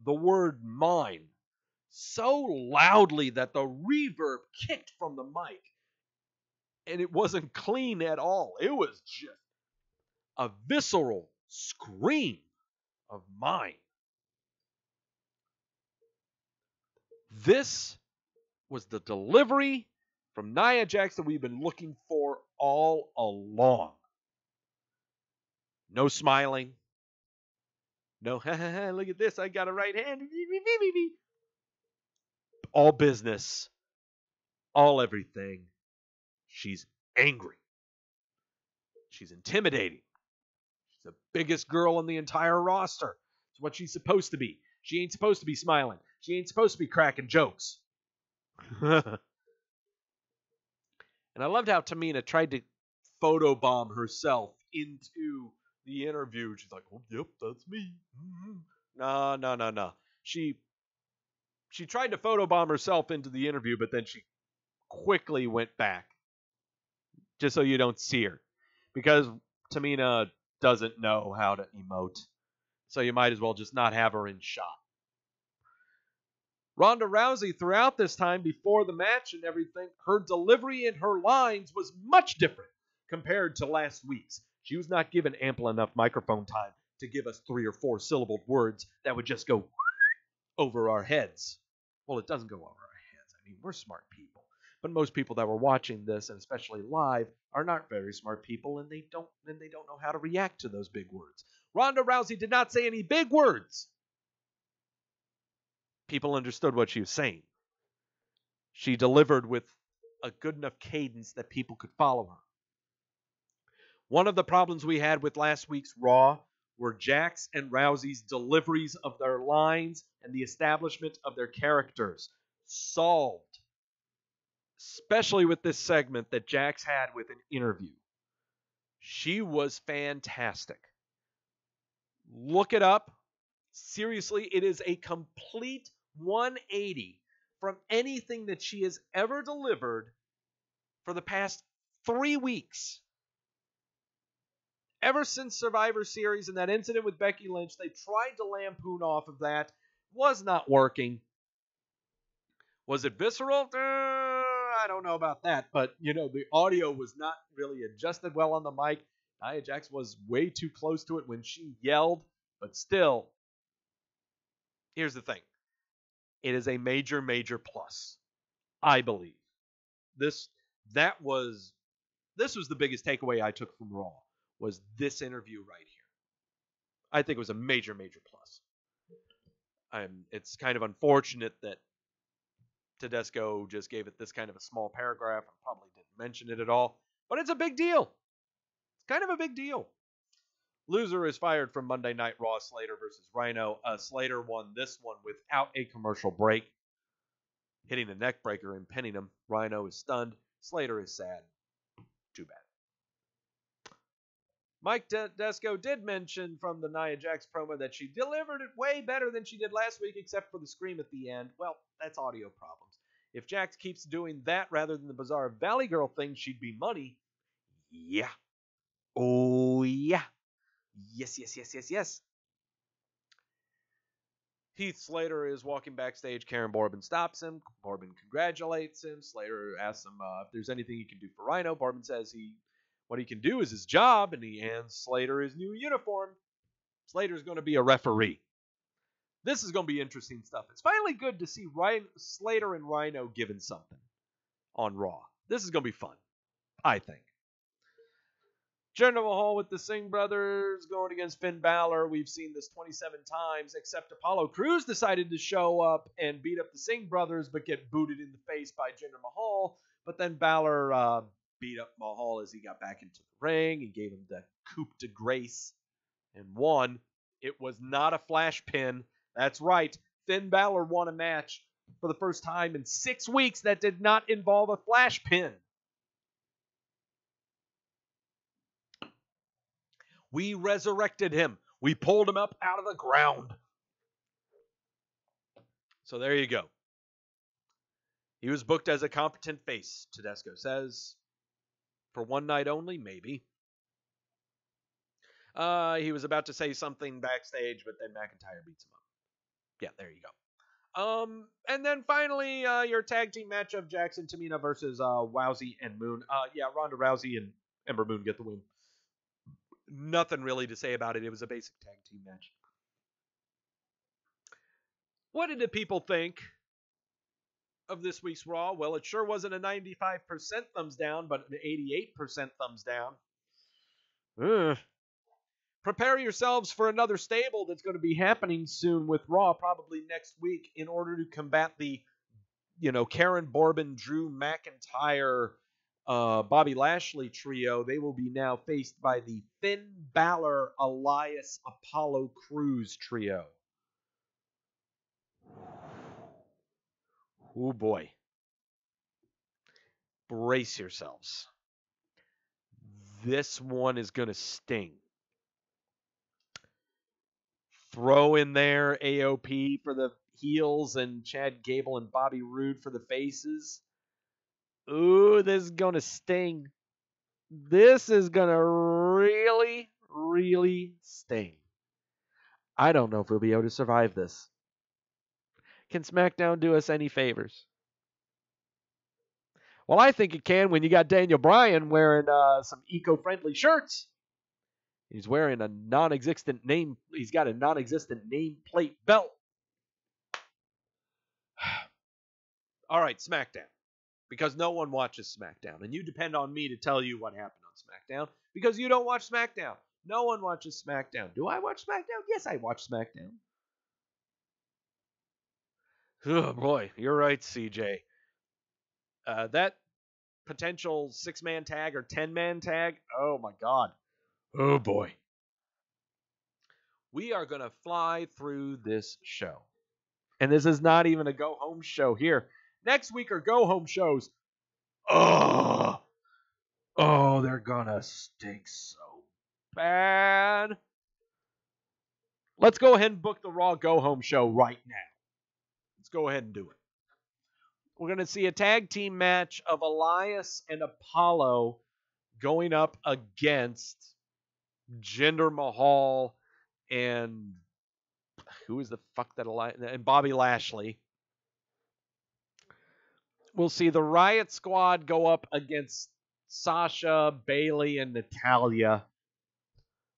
the word mine so loudly that the reverb kicked from the mic, and it wasn't clean at all. It was just a visceral scream of mine. This was the delivery from Nia Jax that we've been looking for all along. No smiling. No, look at this, I got a right hand. All business. All everything. She's angry. She's intimidating. She's the biggest girl in the entire roster. It's what she's supposed to be. She ain't supposed to be smiling. She ain't supposed to be cracking jokes. And I loved how Tamina tried to photobomb herself into the interview. She's like, "Oh, yep, that's me." Mm-hmm. No. She tried to photobomb herself into the interview, but then she quickly went back. Just so you don't see her. Because Tamina doesn't know how to emote. So you might as well just not have her in shot. Ronda Rousey, throughout this time, before the match and everything, her delivery and her lines was much different compared to last week's. She was not given ample enough microphone time to give us 3 or 4 syllabled words that would just go over our heads. Well, it doesn't go over our heads. I mean, we're smart people. But most people that were watching this, and especially live, are not very smart people, and they don't know how to react to those big words. Ronda Rousey did not say any big words. People understood what she was saying. She delivered with a good enough cadence that people could follow her. One of the problems we had with last week's Raw were Jax and Rousey's deliveries of their lines and the establishment of their characters. Solved. Especially with this segment that Jax had with an interview. She was fantastic. Look it up. Seriously, it is a complete 180 from anything that she has ever delivered for the past 3 weeks. Ever since Survivor Series and that incident with Becky Lynch, they tried to lampoon off of that. Was not working. Was it visceral? I don't know about that. But, the audio was not really adjusted well on the mic. Nia Jax was way too close to it when she yelled. But still, here's the thing. It is a major, major plus. I believe. This was the biggest takeaway I took from Raw. Was this interview right here. I think it was a major, major plus. It's kind of unfortunate that Tedesco just gave it this kind of a small paragraph and probably didn't mention it at all. But it's a big deal. It's kind of a big deal. Loser is fired from Monday Night Raw. Slater versus Rhino. Slater won this one without a commercial break, hitting a neck breaker and pinning him. Rhino is stunned. Slater is sad. Too bad. Mike Tedesco did mention from the Nia Jax promo that she delivered it way better than she did last week, except for the scream at the end. Well, that's audio problems. If Jax keeps doing that rather than the bizarre Valley Girl thing, she'd be money. Yeah. Oh, yeah. Yes, yes, yes, yes, yes. Heath Slater is walking backstage. Karen Borbin stops him. Borbin congratulates him. Slater asks him if there's anything he can do for Rhino. Borbin says what he can do is his job, and he hands Slater his new uniform. Slater's going to be a referee. This is going to be interesting stuff. It's finally good to see Slater and Rhino given something on Raw. This is going to be fun, I think. Jinder Mahal with the Singh brothers going against Finn Balor. We've seen this 27 times, except Apollo Crews decided to show up and beat up the Singh brothers, but get booted in the face by Jinder Mahal. But then Balor beat up Mahal as he got back into the ring and gave him the coup de grace and won. It was not a flash pin. That's right. Finn Balor won a match for the first time in 6 weeks that did not involve a flash pin. We resurrected him. We pulled him up out of the ground. So there you go. He was booked as a competent face, Tedesco says. For one night only, maybe. He was about to say something backstage, but then McIntyre beats him up. Yeah, there you go. And then finally, your tag team match of Jackson Tamina versus Rousey and Moon. Ronda Rousey and Ember Moon get the win. Nothing really to say about it. It was a basic tag team match. What did the people think of this week's Raw? Well, it sure wasn't a 95% thumbs down, but an 88% thumbs down. Prepare yourselves for another stable that's going to be happening soon with Raw, probably next week, in order to combat the, Karen Borbin, Drew McIntyre, Bobby Lashley trio. They will be now faced by the Finn Balor, Elias, Apollo Crews trio. Oh boy. Brace yourselves. This one is going to sting. Throw in there AOP for the heels and Chad Gable and Bobby Roode for the faces. Ooh, this is going to sting. This is going to really, really sting. I don't know if we'll be able to survive this. Can SmackDown do us any favors? Well, I think it can when you got Daniel Bryan wearing some eco-friendly shirts. He's wearing a non-existent name. He's got a non-existent nameplate belt. All right, SmackDown. Because no one watches SmackDown. And you depend on me to tell you what happened on SmackDown. Because you don't watch SmackDown. No one watches SmackDown. Do I watch SmackDown? Yes, I watch SmackDown. Oh, boy. You're right, CJ. That potential 6-man tag or 10-man tag. Oh, my God. Oh, boy. We are going to fly through this show. And this is not even a go-home show here. Next week are go-home shows. Oh, they're gonna stink so bad. Let's go ahead and book the Raw go-home show right now. Let's go ahead and do it. We're going to see a tag team match of Elias and Apollo going up against Jinder Mahal and who is the fuck that Elias and Bobby Lashley. We'll see the Riot Squad go up against Sasha, Bayley, and Natalya.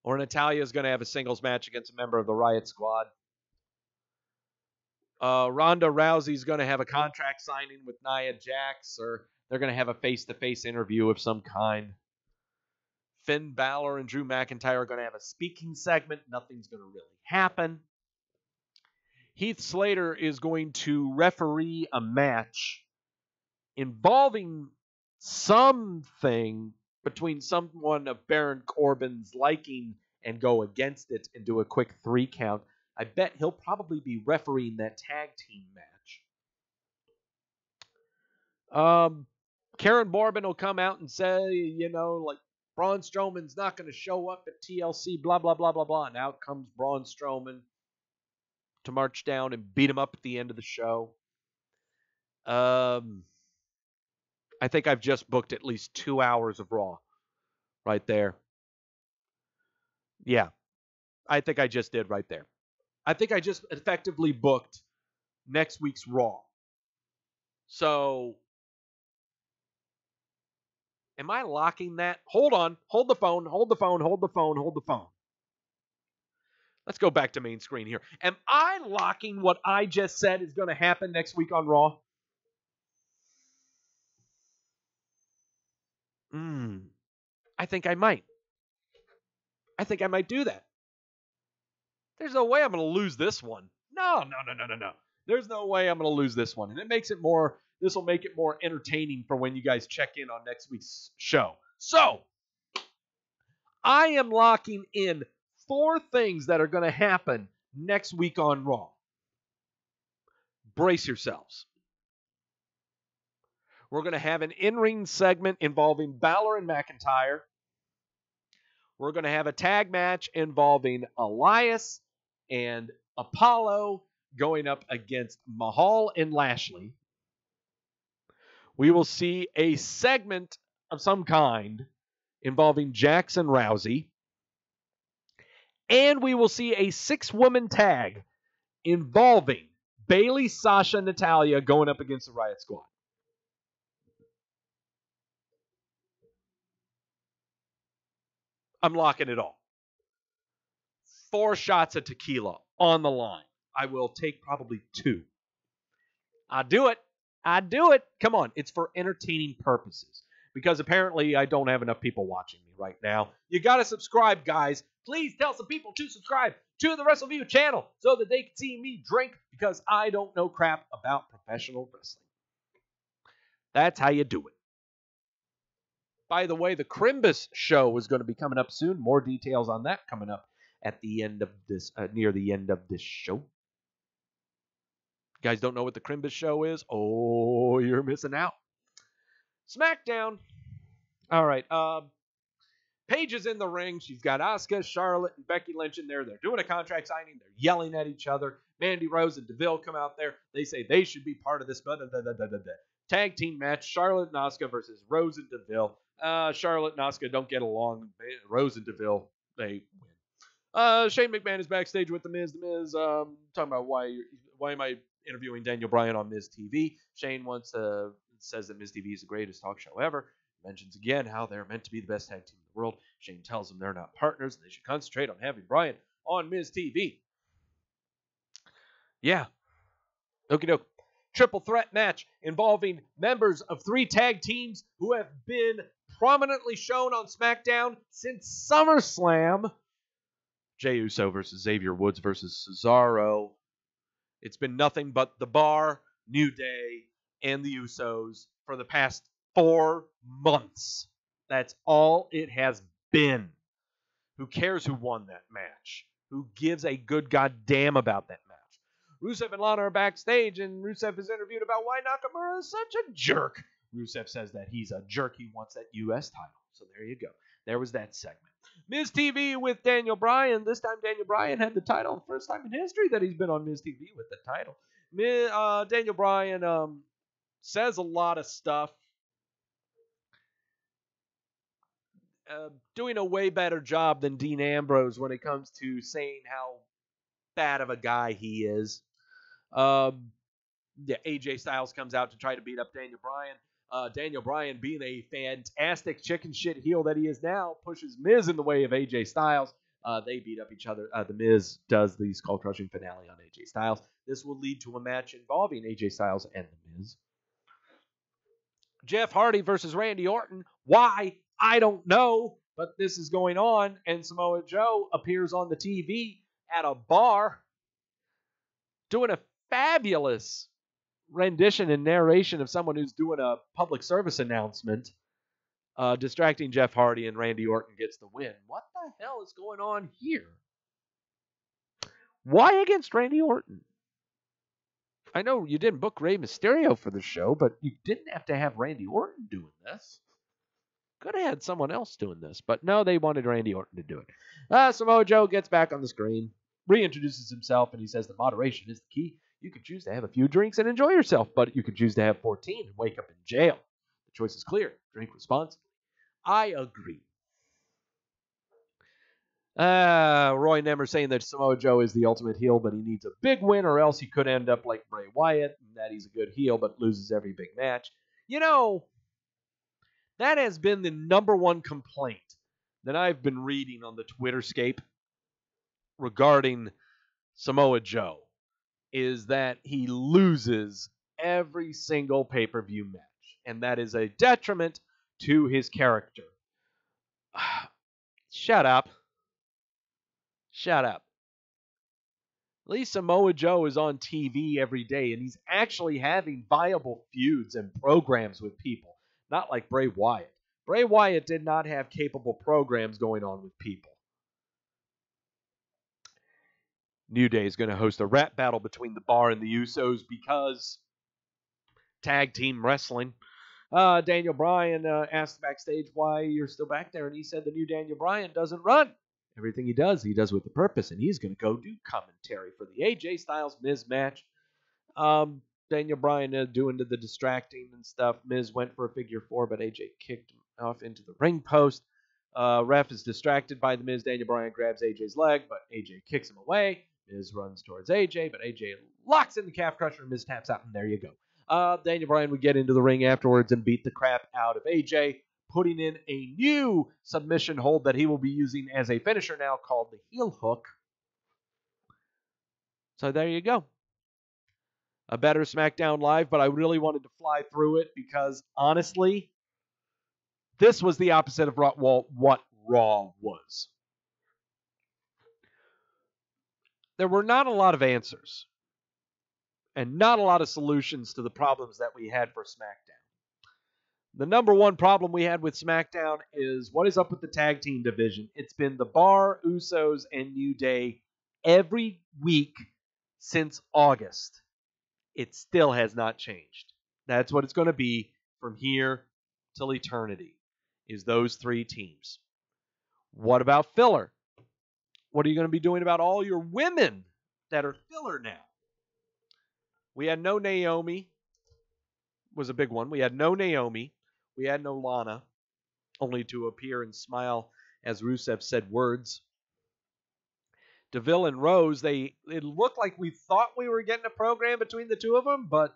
Or Natalya's going to have a singles match against a member of the Riot Squad. Ronda Rousey's going to have a contract signing with Nia Jax, or they're going to have a face-to-face interview of some kind. Finn Balor and Drew McIntyre are going to have a speaking segment. Nothing's going to really happen. Heath Slater is going to referee a match involving something between someone of Baron Corbin's liking and go against it and do a quick 3 count. I bet he'll probably be refereeing that tag team match. Karen Borbin will come out and say, like, Braun Strowman's not going to show up at TLC, blah, blah, blah, blah, blah. And out comes Braun Strowman to march down and beat him up at the end of the show. I think I've just booked at least 2 hours of Raw right there. Yeah, I think I just did right there. I think I just effectively booked next week's Raw. So, am I locking that? Hold on. Hold the phone. Let's go back to main screen here. Am I locking what I just said is going to happen next week on Raw? I think I might. I think I might do that. There's no way I'm going to lose this one. No. There's no way I'm going to lose this one. And this will make it more entertaining for when you guys check in on next week's show. So, I am locking in 4 things that are going to happen next week on Raw. Brace yourselves. We're going to have an in-ring segment involving Balor and McIntyre. We're going to have a tag match involving Elias and Apollo going up against Mahal and Lashley. We will see a segment of some kind involving Jax and Rousey. And we will see a 6-woman tag involving Bayley, Sasha, Natalya going up against the Riot Squad. I'm locking it all. 4 shots of tequila on the line. I will take probably 2. I do it. Come on. It's for entertaining purposes. Because apparently I don't have enough people watching me right now. You got to subscribe, guys. Please tell some people to subscribe to the Wrestleview channel so that they can see me drink, because I don't know crap about professional wrestling. That's how you do it. By the way, the Crimbus show is going to be coming up soon. More details on that coming up at the end of this, near the end of this show. You guys don't know what the Crimbus show is? Oh, you're missing out. SmackDown. All right. Paige is in the ring. She's got Asuka, Charlotte, and Becky Lynch in there. They're doing a contract signing. They're yelling at each other. Mandy Rose and Deville come out there. They say they should be part of this. Tag team match. Charlotte and Asuka versus Rose and Deville. Charlotte and Asuka don't get along. Rose and Deville, they win. Shane McMahon is backstage with The Miz. The Miz talking about why am I interviewing Daniel Bryan on Miz TV. Shane says that Miz TV is the greatest talk show ever. Mentions again how they're meant to be the best tag team in the world. Shane tells them they're not partners. They should concentrate on having Bryan on Miz TV. Yeah. Okie doke. Triple threat match involving members of 3 tag teams who have been prominently shown on SmackDown since SummerSlam. Jey Uso versus Xavier Woods versus Cesaro. It's been nothing but The Bar, New Day, and the Usos for the past 4 months. That's all it has been. Who cares who won that match? Who gives a good goddamn about that match? Rusev and Lana are backstage, and Rusev is interviewed about why Nakamura is such a jerk. Rusev says that he's a jerk. He wants that U.S. title. So there you go. There was that segment. Miz TV with Daniel Bryan. This time Daniel Bryan had the title. First time in history that he's been on Miz TV with the title. Daniel Bryan says a lot of stuff. Doing a way better job than Dean Ambrose when it comes to saying how bad of a guy he is. AJ Styles comes out to try to beat up Daniel Bryan. Daniel Bryan, being a fantastic chicken shit heel that he is now, pushes Miz in the way of AJ Styles. They beat up each other. The Miz does the skull-crushing finale on AJ Styles. This will lead to a match involving AJ Styles and The Miz. Jeff Hardy versus Randy Orton. Why? I don't know, but this is going on, and Samoa Joe appears on the TV at a bar doing a fabulous rendition and narration of someone who's doing a public service announcement. distracting Jeff Hardy, and Randy Orton gets the win. What the hell is going on here? Why against Randy Orton? I know you didn't book Rey Mysterio for the show, but you didn't have to have Randy Orton doing this. Could have had someone else doing this, but no, they wanted Randy Orton to do it. Samoa Joe gets back on the screen, reintroduces himself, and he says the moderation is the key. You can choose to have a few drinks and enjoy yourself, but you can choose to have 14 and wake up in jail. The choice is clear. Drink responsibly. I agree. Roy Nemmer saying that Samoa Joe is the ultimate heel, but he needs a big win or else he could end up like Bray Wyatt, and that he's a good heel but loses every big match. You know, that has been the number one complaint that I've been reading on the Twitterscape regarding Samoa Joe, is that he loses every single pay-per-view match, and that is a detriment to his character. Shut up. Shut up. At least Samoa Joe is on TV every day, and he's actually having viable feuds and programs with people. Not like Bray Wyatt. Bray Wyatt did not have capable programs going on with people. New Day is going to host a rap battle between the Bar and the Usos because tag team wrestling. Daniel Bryan asked backstage why you're still back there, and he said the new Daniel Bryan doesn't run. Everything he does with a purpose, and he's going to go do commentary for the AJ Styles Miz match. Daniel Bryan doing the distracting and stuff. Miz went for a figure four, but AJ kicked him off into the ring post. Ref is distracted by the Miz. Daniel Bryan grabs AJ's leg, but AJ kicks him away. Miz runs towards AJ, but AJ locks in the calf crusher, and Miz taps out, and there you go. Daniel Bryan would get into the ring afterwards and beat the crap out of AJ, putting in a new submission hold that he will be using as a finisher now called the heel hook. So there you go. A better SmackDown Live, but I really wanted to fly through it because, honestly, this was the opposite of what Raw was. There were not a lot of answers and not a lot of solutions to the problems that we had for SmackDown. The number one problem we had with SmackDown is what is up with the tag team division. It's been the Bar, Usos, and New Day every week since August. It still has not changed. That's what it's going to be from here till eternity, is those three teams. What about filler? What are you going to be doing about all your women that are filler now? We had no Naomi. Was a big one. We had no Naomi. We had no Lana, only to appear and smile as Rusev said words. DeVille and Rose, it looked like we thought we were getting a program between the two of them, but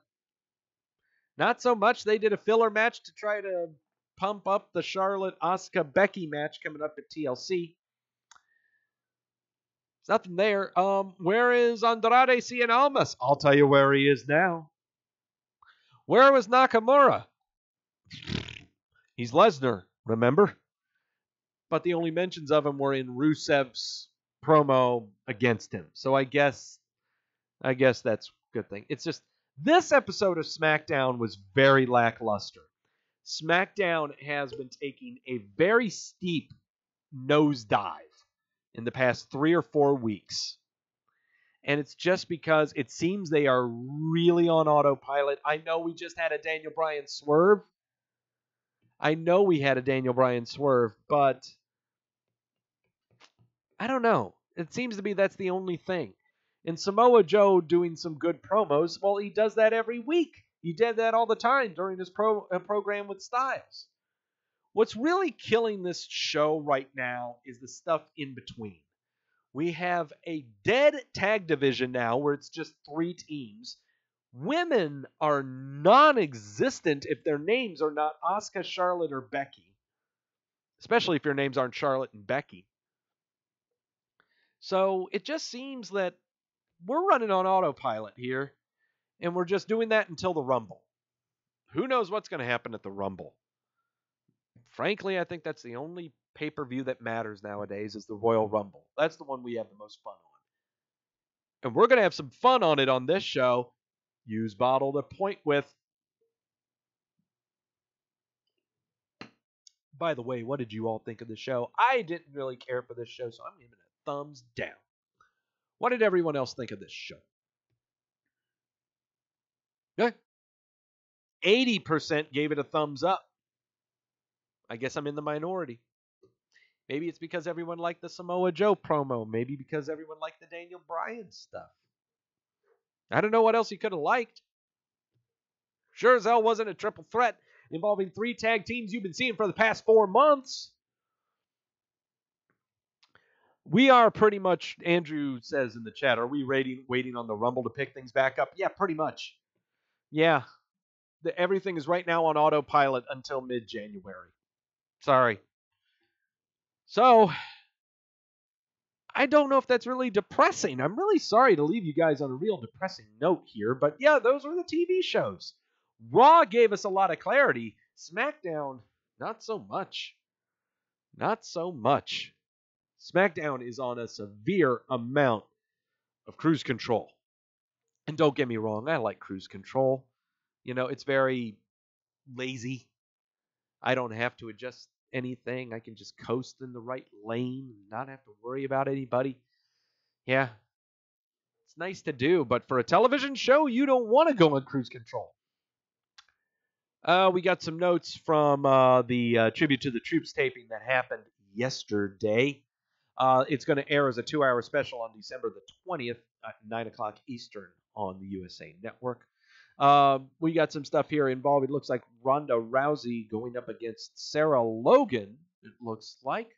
not so much. They did a filler match to try to pump up the Charlotte Asuka Becky match coming up at TLC. There's nothing there. Where is Andrade Cien Almas? I'll tell you where he is now. Where was Nakamura? He's Lesnar, remember? But the only mentions of him were in Rusev's promo against him. So I guess that's a good thing. It's just this episode of SmackDown was very lackluster. SmackDown has been taking a very steep nosedive in the past 3 or 4 weeks. And it's just because it seems they are really on autopilot. I know we just had a Daniel Bryan swerve. But I don't know. It seems to be that's the only thing. And Samoa Joe doing some good promos, well, he does that every week. He did that all the time during his program with Styles. What's really killing this show right now is the stuff in between. We have a dead tag division now where it's just 3 teams. Women are non-existent if their names are not Asuka, Charlotte, or Becky. Especially if your names aren't Charlotte and Becky. So it just seems that we're running on autopilot here. And we're just doing that until the Rumble. Who knows what's going to happen at the Rumble? Frankly, I think that's the only pay-per-view that matters nowadays is the Royal Rumble. That's the one we have the most fun on. And we're going to have some fun on it on this show. Use bottle to point with. By the way, what did you all think of the show? I didn't really care for this show, so I'm giving it a thumbs down. What did everyone else think of this show? Yeah. 80% gave it a thumbs up. I guess I'm in the minority. Maybe it's because everyone liked the Samoa Joe promo. Maybe because everyone liked the Daniel Bryan stuff. I don't know what else you could have liked. Sure as hell wasn't a triple threat involving 3 tag teams you've been seeing for the past 4 months. We are pretty much, Andrew says in the chat, are we waiting on the Rumble to pick things back up? Yeah, pretty much. Yeah. Everything is right now on autopilot until mid-January. Sorry. So, I don't know if that's really depressing. I'm really sorry to leave you guys on a real depressing note here, but yeah, those were the TV shows. Raw gave us a lot of clarity. SmackDown, not so much. Not so much. SmackDown is on a severe amount of cruise control. And don't get me wrong, I like cruise control. You know, it's very lazy. I don't have to adjust anything. I can just coast in the right lane and not have to worry about anybody. Yeah. It's nice to do, but for a television show, you don't want to go on cruise control. We got some notes from the Tribute to the Troops taping that happened yesterday. It's going to air as a 2-hour special on December the 20th at 9 o'clock Eastern on the USA Network. We got some stuff here involving, it looks like Ronda Rousey going up against Sarah Logan, it looks like.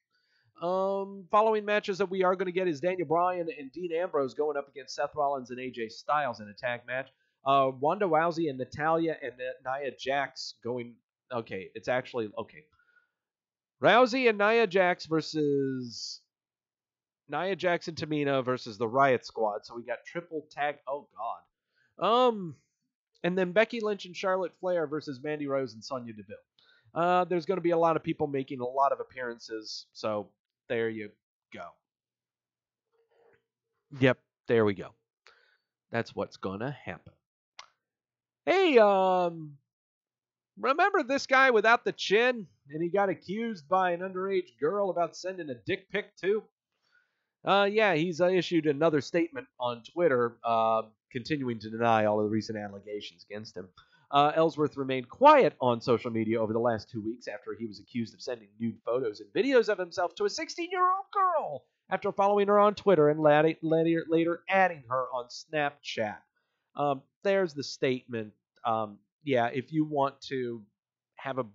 Following matches that we are going to get is Daniel Bryan and Dean Ambrose going up against Seth Rollins and AJ Styles in a tag match. Ronda Rousey and Natalya and Nia Jax going... Okay, it's actually... Okay. Rousey and Nia Jax versus... Nia Jax and Tamina versus the Riot Squad. So we got triple tag... Oh, God. And then Becky Lynch and Charlotte Flair versus Mandy Rose and Sonya Deville. There's going to be a lot of people making a lot of appearances, so there you go. Yep, there we go. That's what's going to happen. Hey, remember this guy without the chin? And he got accused by an underage girl about sending a dick pic too? Yeah, he's issued another statement on Twitter, continuing to deny all of the recent allegations against him. Ellsworth remained quiet on social media over the last 2 weeks after he was accused of sending nude photos and videos of himself to a 16-year-old girl after following her on Twitter and later adding her on Snapchat. There's the statement. Yeah, if you want to have a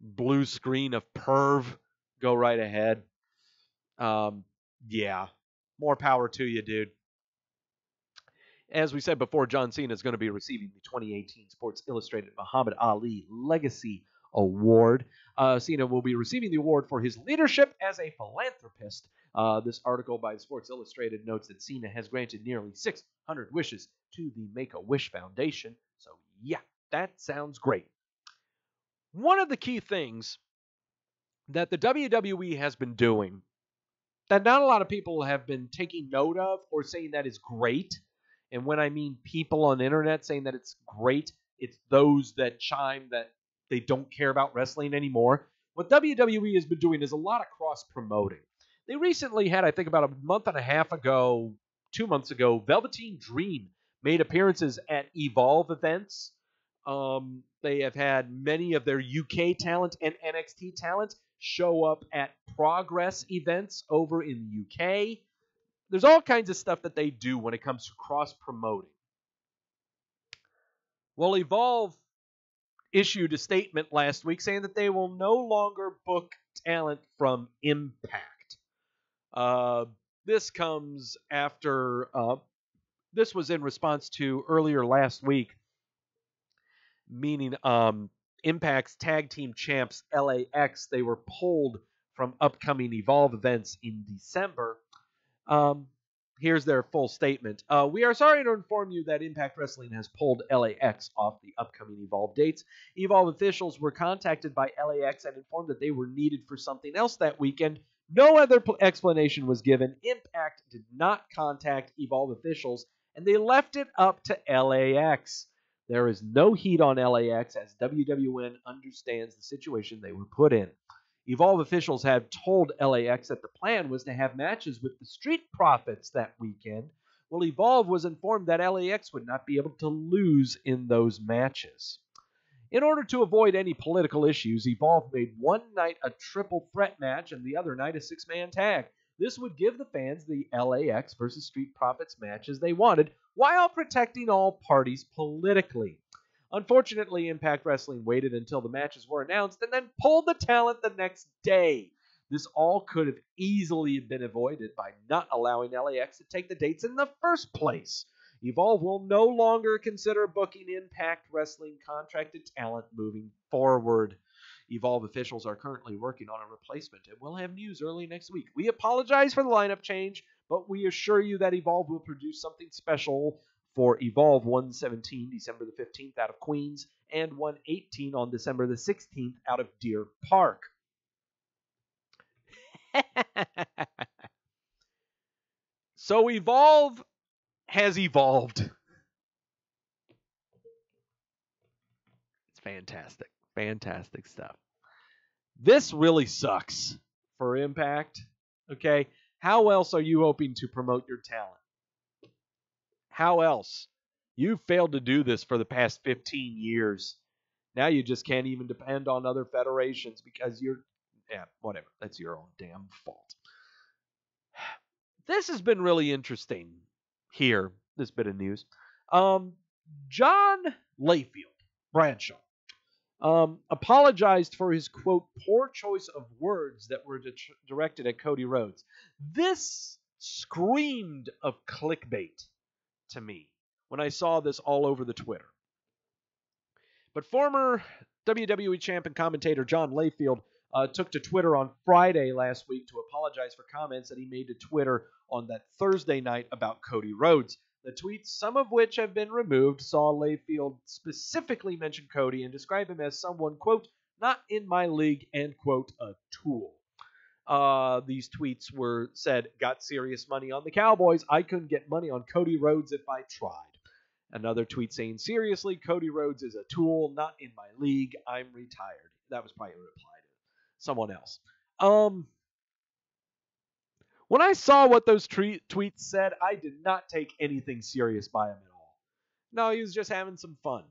blue screen of perv, go right ahead. Yeah, more power to you, dude. As we said before, John Cena is going to be receiving the 2018 Sports Illustrated Muhammad Ali Legacy Award. Cena will be receiving the award for his leadership as a philanthropist. This article by Sports Illustrated notes that Cena has granted nearly 600 wishes to the Make-A-Wish Foundation. So, yeah, that sounds great. One of the key things that the WWE has been doing that not a lot of people have been taking note of or saying that is great, and when I mean people on the internet saying that it's great, it's those that chime that they don't care about wrestling anymore. What WWE has been doing is a lot of cross-promoting. They recently had, I think about a month and a half ago, 2 months ago, Velveteen Dream made appearances at Evolve events. They have had many of their UK talent and NXT talent show up at Progress events over in the UK. There's all kinds of stuff that they do when it comes to cross-promoting. Well, Evolve issued a statement last week saying that they will no longer book talent from Impact. This comes after... this was in response to earlier last week, meaning Impact's tag team champs, LAX, they were pulled from upcoming Evolve events in December. Here's their full statement. We are sorry to inform you that Impact Wrestling has pulled LAX off the upcoming Evolve dates. Evolve officials were contacted by LAX and informed that they were needed for something else that weekend. No other explanation was given. Impact did not contact Evolve officials, and they left it up to LAX. There is no heat on LAX as WWN understands the situation they were put in. Evolve officials have told LAX that the plan was to have matches with the Street Profits that weekend. Well, Evolve was informed that LAX would not be able to lose in those matches. In order to avoid any political issues, Evolve made one night a triple threat match and the other night a six-man tag. This would give the fans the LAX versus Street Profits matches they wanted while protecting all parties politically. Unfortunately, Impact Wrestling waited until the matches were announced and then pulled the talent the next day. This all could have easily been avoided by not allowing LAX to take the dates in the first place. Evolve will no longer consider booking Impact Wrestling contracted talent moving forward. Evolve officials are currently working on a replacement and will have news early next week. We apologize for the lineup change, but we assure you that Evolve will produce something special for Evolve 117 December the 15th out of Queens and 118 on December the 16th out of Deer Park. So Evolve has evolved. It's fantastic. Fantastic stuff. This really sucks for Impact. Okay? How else are you hoping to promote your talent? How else? You've failed to do this for the past 15 years. Now you just can't even depend on other federations because whatever. That's your own damn fault. This has been really interesting here, this bit of news. John Layfield, Bradshaw, apologized for his, quote, poor choice of words that were directed at Cody Rhodes. This screamed of clickbait to me when I saw this all over the Twitter. But former WWE champ and commentator John Layfield took to Twitter on Friday last week to apologize for comments that he made to Twitter on that Thursday night about Cody Rhodes. The tweets, some of which have been removed, saw Layfield specifically mention Cody and describe him as someone, quote, not in my league, and, quote, a tool. These tweets were said, got serious money on the Cowboys. I couldn't get money on Cody Rhodes if I tried. Another tweet saying, seriously, Cody Rhodes is a tool, not in my league. I'm retired. That was probably a reply to someone else. When I saw what those tweets said, I did not take anything serious by him at all. No, he was just having some fun.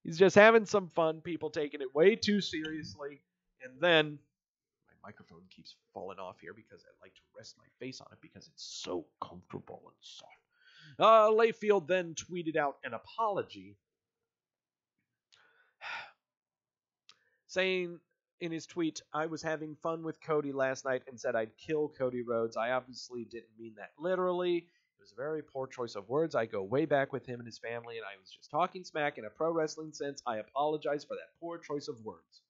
He's just having some fun, people taking it way too seriously. And then, my microphone keeps falling off here because I like to rest my face on it because it's so comfortable and soft. Layfield then tweeted out an apology, saying in his tweet, I was having fun with Cody last night and said I'd kill Cody Rhodes. I obviously didn't mean that literally. It was a very poor choice of words. I go way back with him and his family, and I was just talking smack in a pro wrestling sense. I apologize for that poor choice of words.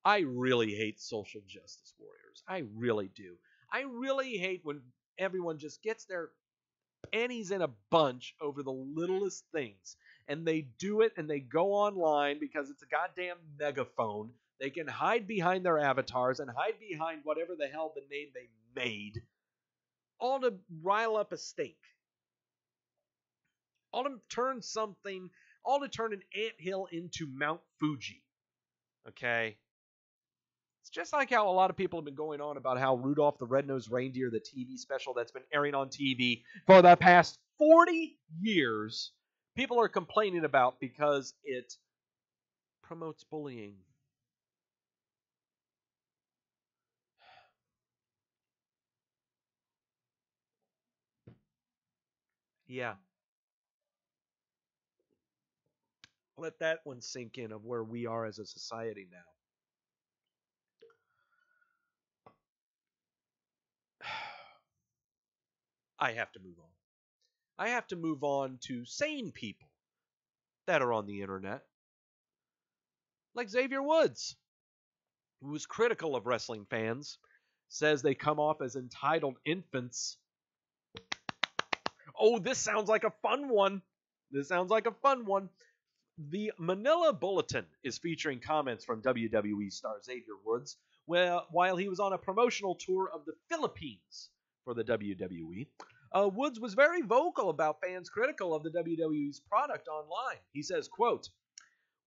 I really hate social justice warriors. I really do. I really hate when everyone just gets their panties in a bunch over the littlest things. And they do it and they go online because it's a goddamn megaphone. They can hide behind their avatars and hide behind whatever the hell the name they made. All to rile up a stake. All to turn an anthill into Mount Fuji. Okay? It's just like how a lot of people have been going on about how Rudolph the Red-Nosed Reindeer, the TV special that's been airing on TV for the past 40 years, people are complaining about because it promotes bullying. Yeah. Let that one sink in of where we are as a society now. I have to move on. I have to move on to sane people that are on the internet. Like Xavier Woods, who is critical of wrestling fans, says they come off as entitled infants. Oh, this sounds like a fun one. The Manila Bulletin is featuring comments from WWE star Xavier Woods while he was on a promotional tour of the Philippines for the WWE. Woods was very vocal about fans critical of the WWE's product online. He says, quote,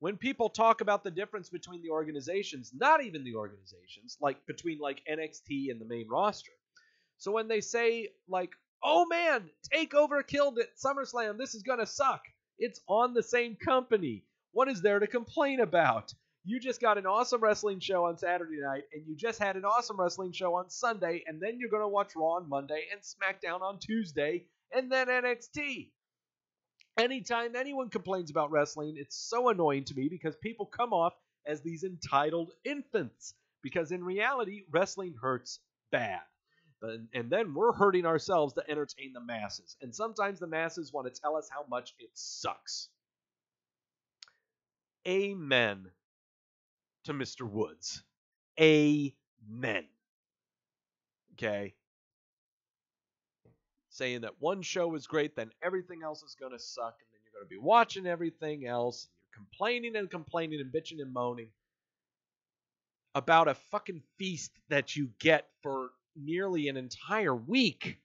when people talk about the difference between the organizations, not even the organizations, like between like NXT and the main roster. So when they say like, oh man, TakeOver killed it, SummerSlam, this is going to suck. It's on the same company. What is there to complain about? You just got an awesome wrestling show on Saturday night, and you just had an awesome wrestling show on Sunday, and then you're going to watch Raw on Monday and SmackDown on Tuesday, and then NXT. Anytime anyone complains about wrestling, it's so annoying to me because people come off as these entitled infants. Because in reality, wrestling hurts bad. And then we're hurting ourselves to entertain the masses. And sometimes the masses want to tell us how much it sucks. Amen to Mr. Woods. Amen. Okay? Saying that one show is great, then everything else is going to suck, and then you're going to be watching everything else. You're complaining and complaining and bitching and moaning about a fucking feast that you get for nearly an entire week.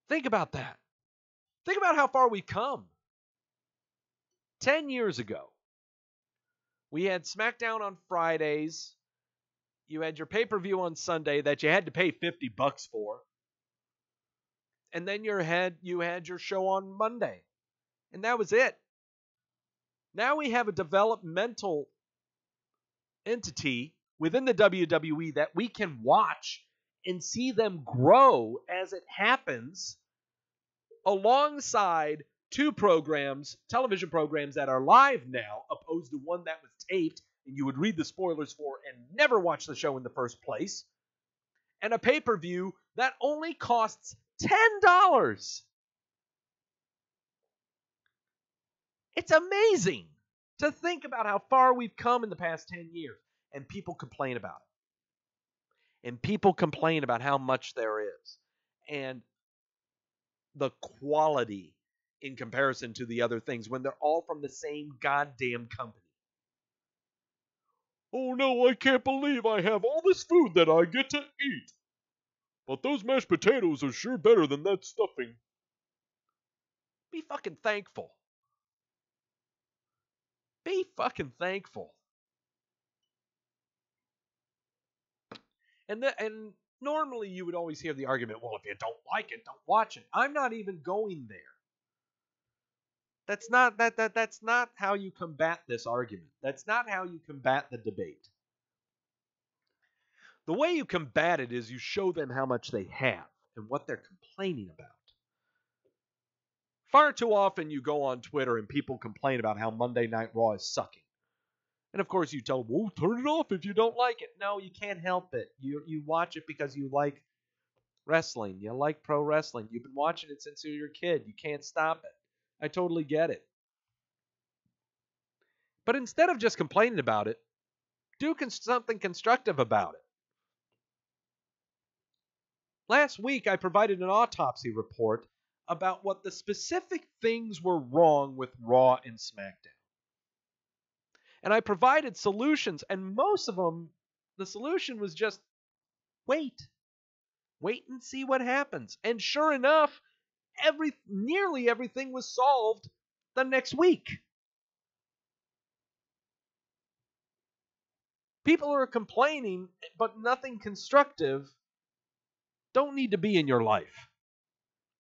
Think about that. Think about how far we've come. 10 years ago, we had SmackDown on Fridays. You had your pay-per-view on Sunday that you had to pay $50 for. And then you had your show on Monday. And that was it. Now we have a developmental entity within the WWE that we can watch and see them grow as it happens alongside two programs, television programs that are live now, opposed to one that was taped and you would read the spoilers for and never watch the show in the first place, and a pay-per-view that only costs $10. It's amazing to think about how far we've come in the past 10 years, and people complain about it. And people complain about how much there is. And the quality in comparison to the other things when they're all from the same goddamn company. Oh no, I can't believe I have all this food that I get to eat. But those mashed potatoes are sure better than that stuffing. Be fucking thankful. Be fucking thankful. And normally you would always hear the argument, well, if you don't like it, don't watch it. I'm not even going there. That's not how you combat this argument. That's not how you combat the debate. The way you combat it is you show them how much they have and what they're complaining about. Far too often you go on Twitter and people complain about how Monday Night Raw is sucking. And of course you tell them, well, turn it off if you don't like it. No, you can't help it. You watch it because you like wrestling. You like pro wrestling. You've been watching it since you were a kid. You can't stop it. I totally get it. But instead of just complaining about it, do something constructive about it. Last week, I provided an autopsy report about what the specific things were wrong with Raw and SmackDown. And I provided solutions, and most of them, the solution was just wait. Wait and see what happens. And sure enough, nearly everything was solved the next week. People who are complaining, but nothing constructive, don't need to be in your life.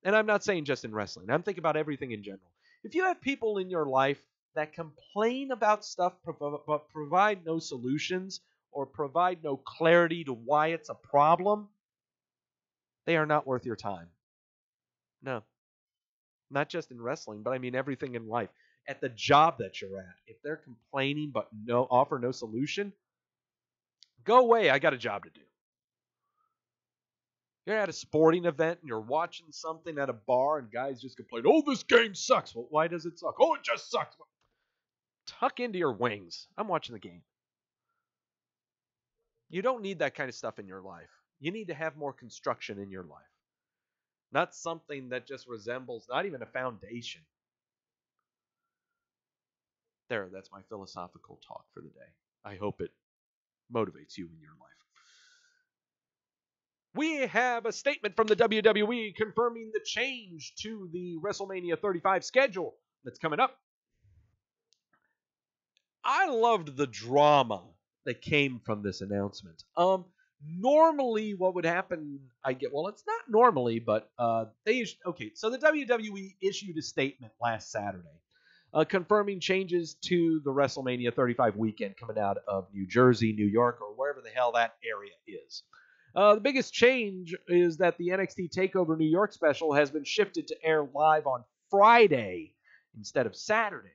And I'm not saying just in wrestling. I'm thinking about everything in general. If you have people in your life that complain about stuff but provide no solutions or provide no clarity to why it's a problem, they are not worth your time. No. Not just in wrestling, but I mean everything in life. At the job that you're at, if they're complaining but offer no solution, go away. I got a job to do. You're at a sporting event and you're watching something at a bar and guys just complain, oh, this game sucks. Well, why does it suck? Oh, it just sucks. Tuck into your wings. I'm watching the game. You don't need that kind of stuff in your life. You need to have more construction in your life. Not something that just resembles not even a foundation. There, that's my philosophical talk for the day. I hope it motivates you in your life. we have a statement from the WWE confirming the change to the WrestleMania 35 schedule that's coming up. I loved the drama that came from this announcement. Normally what would happen, it's not normally, but so the WWE issued a statement last Saturday confirming changes to the WrestleMania 35 weekend coming out of New Jersey, New York, or wherever the hell that area is. The biggest change is that the NXT TakeOver New York special has been shifted to air live on Friday instead of Saturday.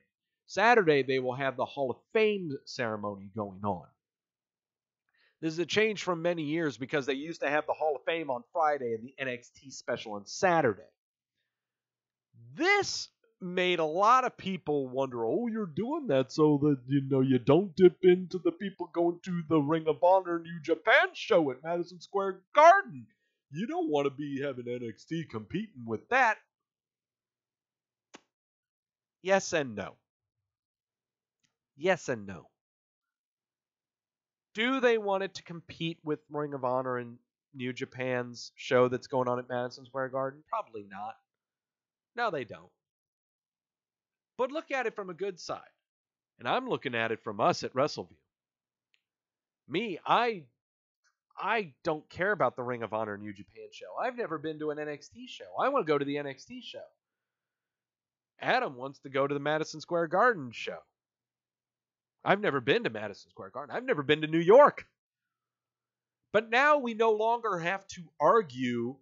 Saturday, they will have the Hall of Fame ceremony going on. This is a change from many years because they used to have the Hall of Fame on Friday and the NXT special on Saturday. This made a lot of people wonder, oh, you're doing that so that, you don't dip into the people going to the Ring of Honor New Japan show at Madison Square Garden. You don't want to be having NXT competing with that. Yes and no. Yes and no. Do they want it to compete with Ring of Honor and New Japan's show that's going on at Madison Square Garden? Probably not. No, they don't. But look at it from a good side. And I'm looking at it from us at Wrestleview. Me, I don't care about the Ring of Honor New Japan show. I've never been to an NXT show. I want to go to the NXT show. Adam wants to go to the Madison Square Garden show. I've never been to Madison Square Garden. I've never been to New York. But now we no longer have to argue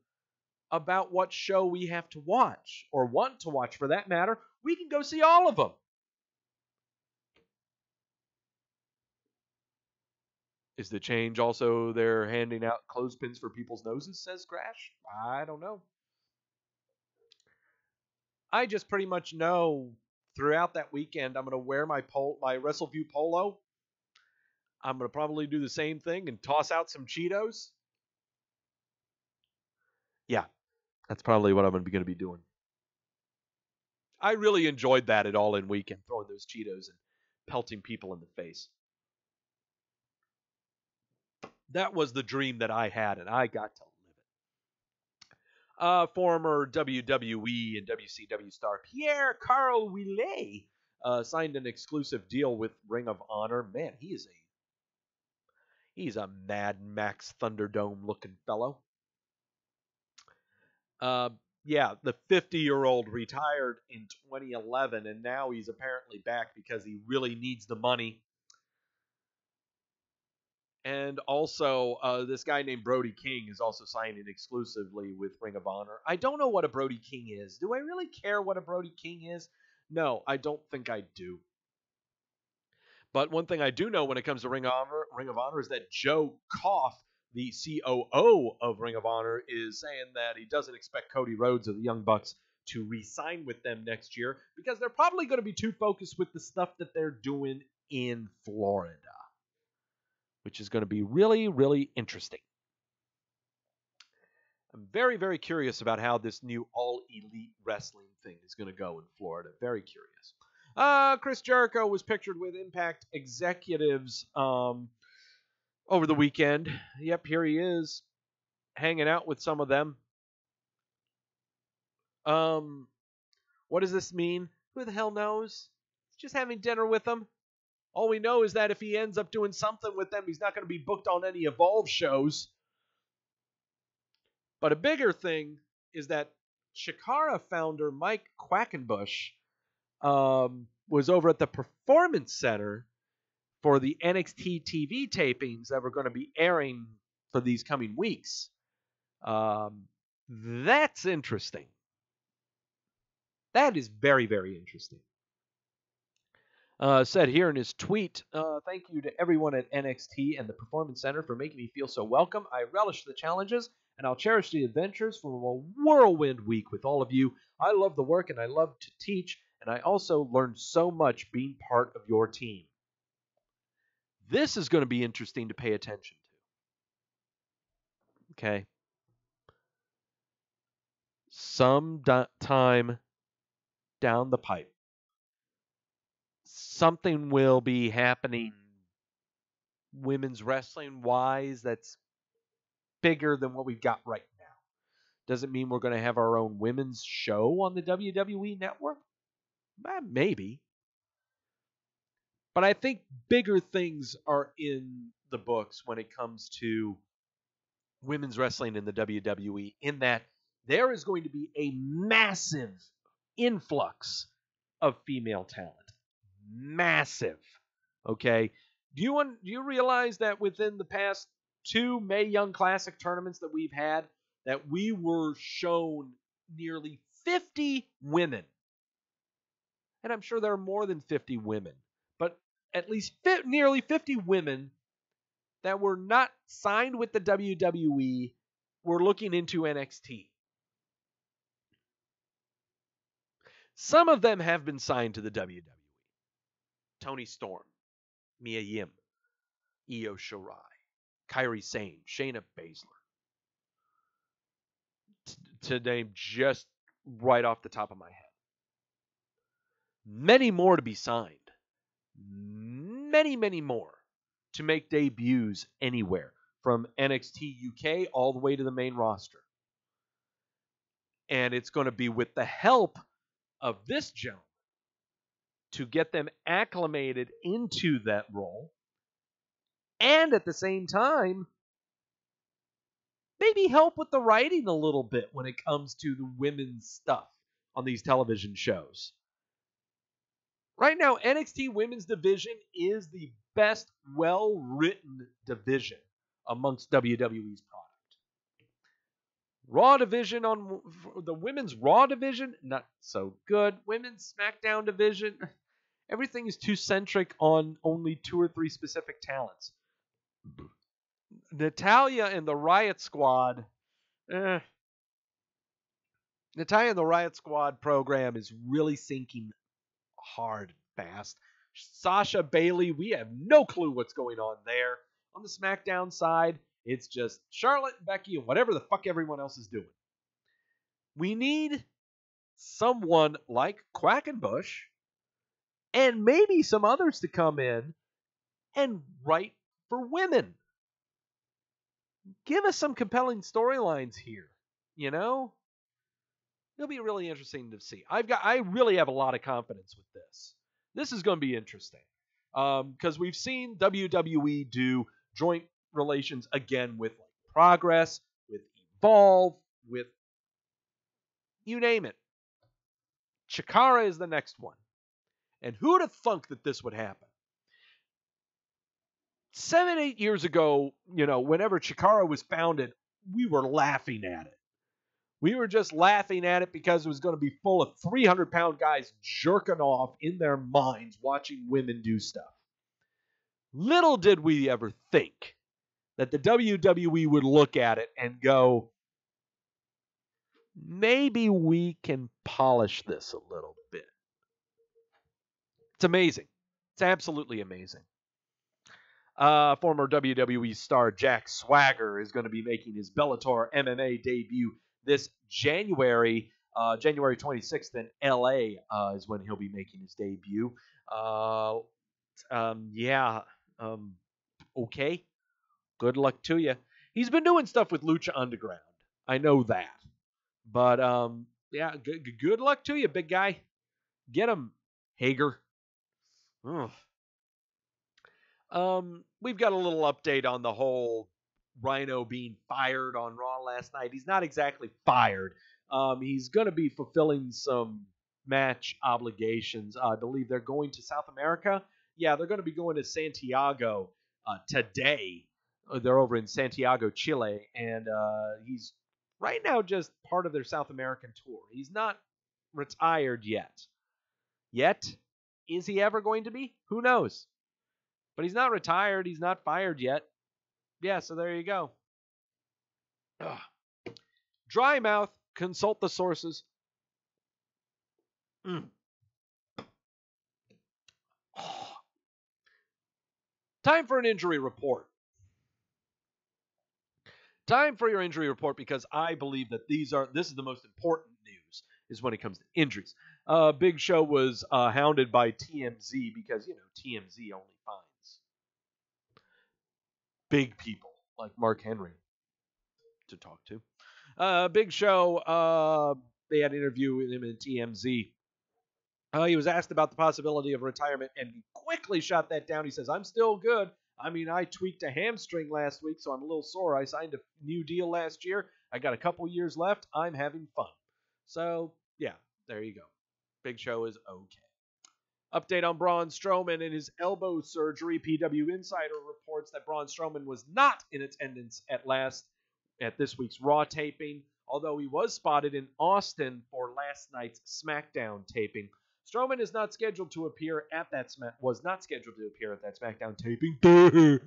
about what show we have to watch, or want to watch for that matter. We can go see all of them. Is the change also they're handing out clothespins for people's noses, says Crash? I don't know. I just pretty much know throughout that weekend I'm going to wear my Wrestleview polo. I'm going to probably do the same thing and toss out some Cheetos. Yeah, that's probably what I'm going to be doing. I really enjoyed that at All In Weekend, throwing those Cheetos and pelting people in the face. That was the dream that I had, and I got to live it. Former WWE and WCW star Pierre Carl Ouellet signed an exclusive deal with Ring of Honor. Man, he's a Mad Max Thunderdome looking fellow. The 50-year-old retired in 2011, and now he's apparently back because he really needs the money. And also, this guy named Brody King is also signing exclusively with Ring of Honor. I don't know what a Brody King is. Do I really care what a Brody King is? No, I don't think I do. But one thing I do know when it comes to Ring of Honor is that Joe Koff, the COO of Ring of Honor, is saying that he doesn't expect Cody Rhodes of the Young Bucks to re-sign with them next year because they're probably going to be too focused with the stuff that they're doing in Florida, which is going to be really, really interesting. I'm very, very curious about how this new all-elite wrestling thing is going to go in Florida. Very curious. Chris Jericho was pictured with Impact executives over the weekend. Yep, here he is, hanging out with some of them. What does this mean? Who the hell knows? Just having dinner with them. All we know is that if he ends up doing something with them, he's not going to be booked on any Evolve shows. But a bigger thing is that Chikara founder Mike Quackenbush was over at the Performance Center for the NXT TV tapings that were going to be airing for these coming weeks. That's interesting. That is very, very interesting. Said here in his tweet, thank you to everyone at NXT and the Performance Center for making me feel so welcome. I relish the challenges, and I'll cherish the adventures from a whirlwind week with all of you. I love the work, and I love to teach, and I also learned so much being part of your team. This is going to be interesting to pay attention to. Okay. Some time down the pipe, something will be happening women's wrestling wise that's bigger than what we've got right now. Does it mean we're going to have our own women's show on the WWE Network? Maybe. But I think bigger things are in the books when it comes to women's wrestling in the WWE, in that there is going to be a massive influx of female talent. Massive. Okay? Do you realize that within the past 2 Mae Young Classic tournaments that we've had, that we were shown nearly 50 women? And I'm sure there are more than 50 women, but at least nearly 50 women that were not signed with the WWE were looking into NXT. Some of them have been signed to the WWE. Toni Storm, Mia Yim, Io Shirai, Kairi Sane, Shayna Baszler. To name just right off the top of my head. Many more to be signed. Many, many more to make debuts anywhere, from NXT UK all the way to the main roster. And it's going to be with the help of this gentleman to get them acclimated into that role, and at the same time, maybe help with the writing a little bit when it comes to the women's stuff on these television shows. Right now, NXT Women's Division is the best well-written division amongst WWE's product. Raw division, on the women's Raw division, not so good. Women's SmackDown division, everything is too centric on only 2 or 3 specific talents. Natalya and the Riot Squad, Natalya and the Riot Squad program is really sinking hard, fast. Sasha, Bayley, we have no clue what's going on there. On the SmackDown side, it's just Charlotte, Becky, and whatever the fuck everyone else is doing. We need someone like Quackenbush and maybe some others to come in and write for women. Give us some compelling storylines here, you know? It'll be really interesting to see. I really have a lot of confidence with this. This is going to be interesting. Because we've seen WWE do joint relations again with like Progress, with Evolve, with you name it. Chikara is the next one. And who'd have thunk that this would happen? 7, 8 years ago, whenever Chikara was founded, we were laughing at it. We were just laughing at it because it was going to be full of 300-pound guys jerking off in their minds watching women do stuff. Little did we ever think that the WWE would look at it and go, maybe we can polish this a little bit. It's amazing. It's absolutely amazing. Former WWE star Jack Swagger is going to be making his Bellator MMA debut this January. January 26th in LA is when he'll be making his debut. Okay. Good luck to you. He's been doing stuff with Lucha Underground. I know that. But, good luck to you, big guy. Get him, Hager. Ugh. We've got a little update on the whole Rhino being fired on Raw last night. He's not exactly fired. He's going to be fulfilling some match obligations. I believe they're going to South America. Yeah, they're going to be going to Santiago today. They're over in Santiago, Chile, and he's right now just part of their South American tour. He's not retired yet. Is he ever going to be? Who knows? But he's not retired. He's not fired yet. Yeah, so there you go. Ugh. Dry mouth. Consult the sources. Time for an injury report. Time for your injury report, because I believe that this is the most important news, is when it comes to injuries. Big Show was hounded by TMZ because, TMZ only finds big people like Mark Henry. to talk to. Big Show, they had an interview with him in TMZ. He was asked about the possibility of retirement and he quickly shot that down. He says, I'm still good. I mean, I tweaked a hamstring last week, so I'm a little sore. I signed a new deal last year. I got a couple years left. I'm having fun. So, yeah, there you go. Big Show is okay. Update on Braun Strowman and his elbow surgery. PW Insider reports that Braun Strowman was not in attendance at this week's Raw taping, although he was spotted in Austin for last night's SmackDown taping. Strowman is not scheduled to appear at that SmackDown taping. The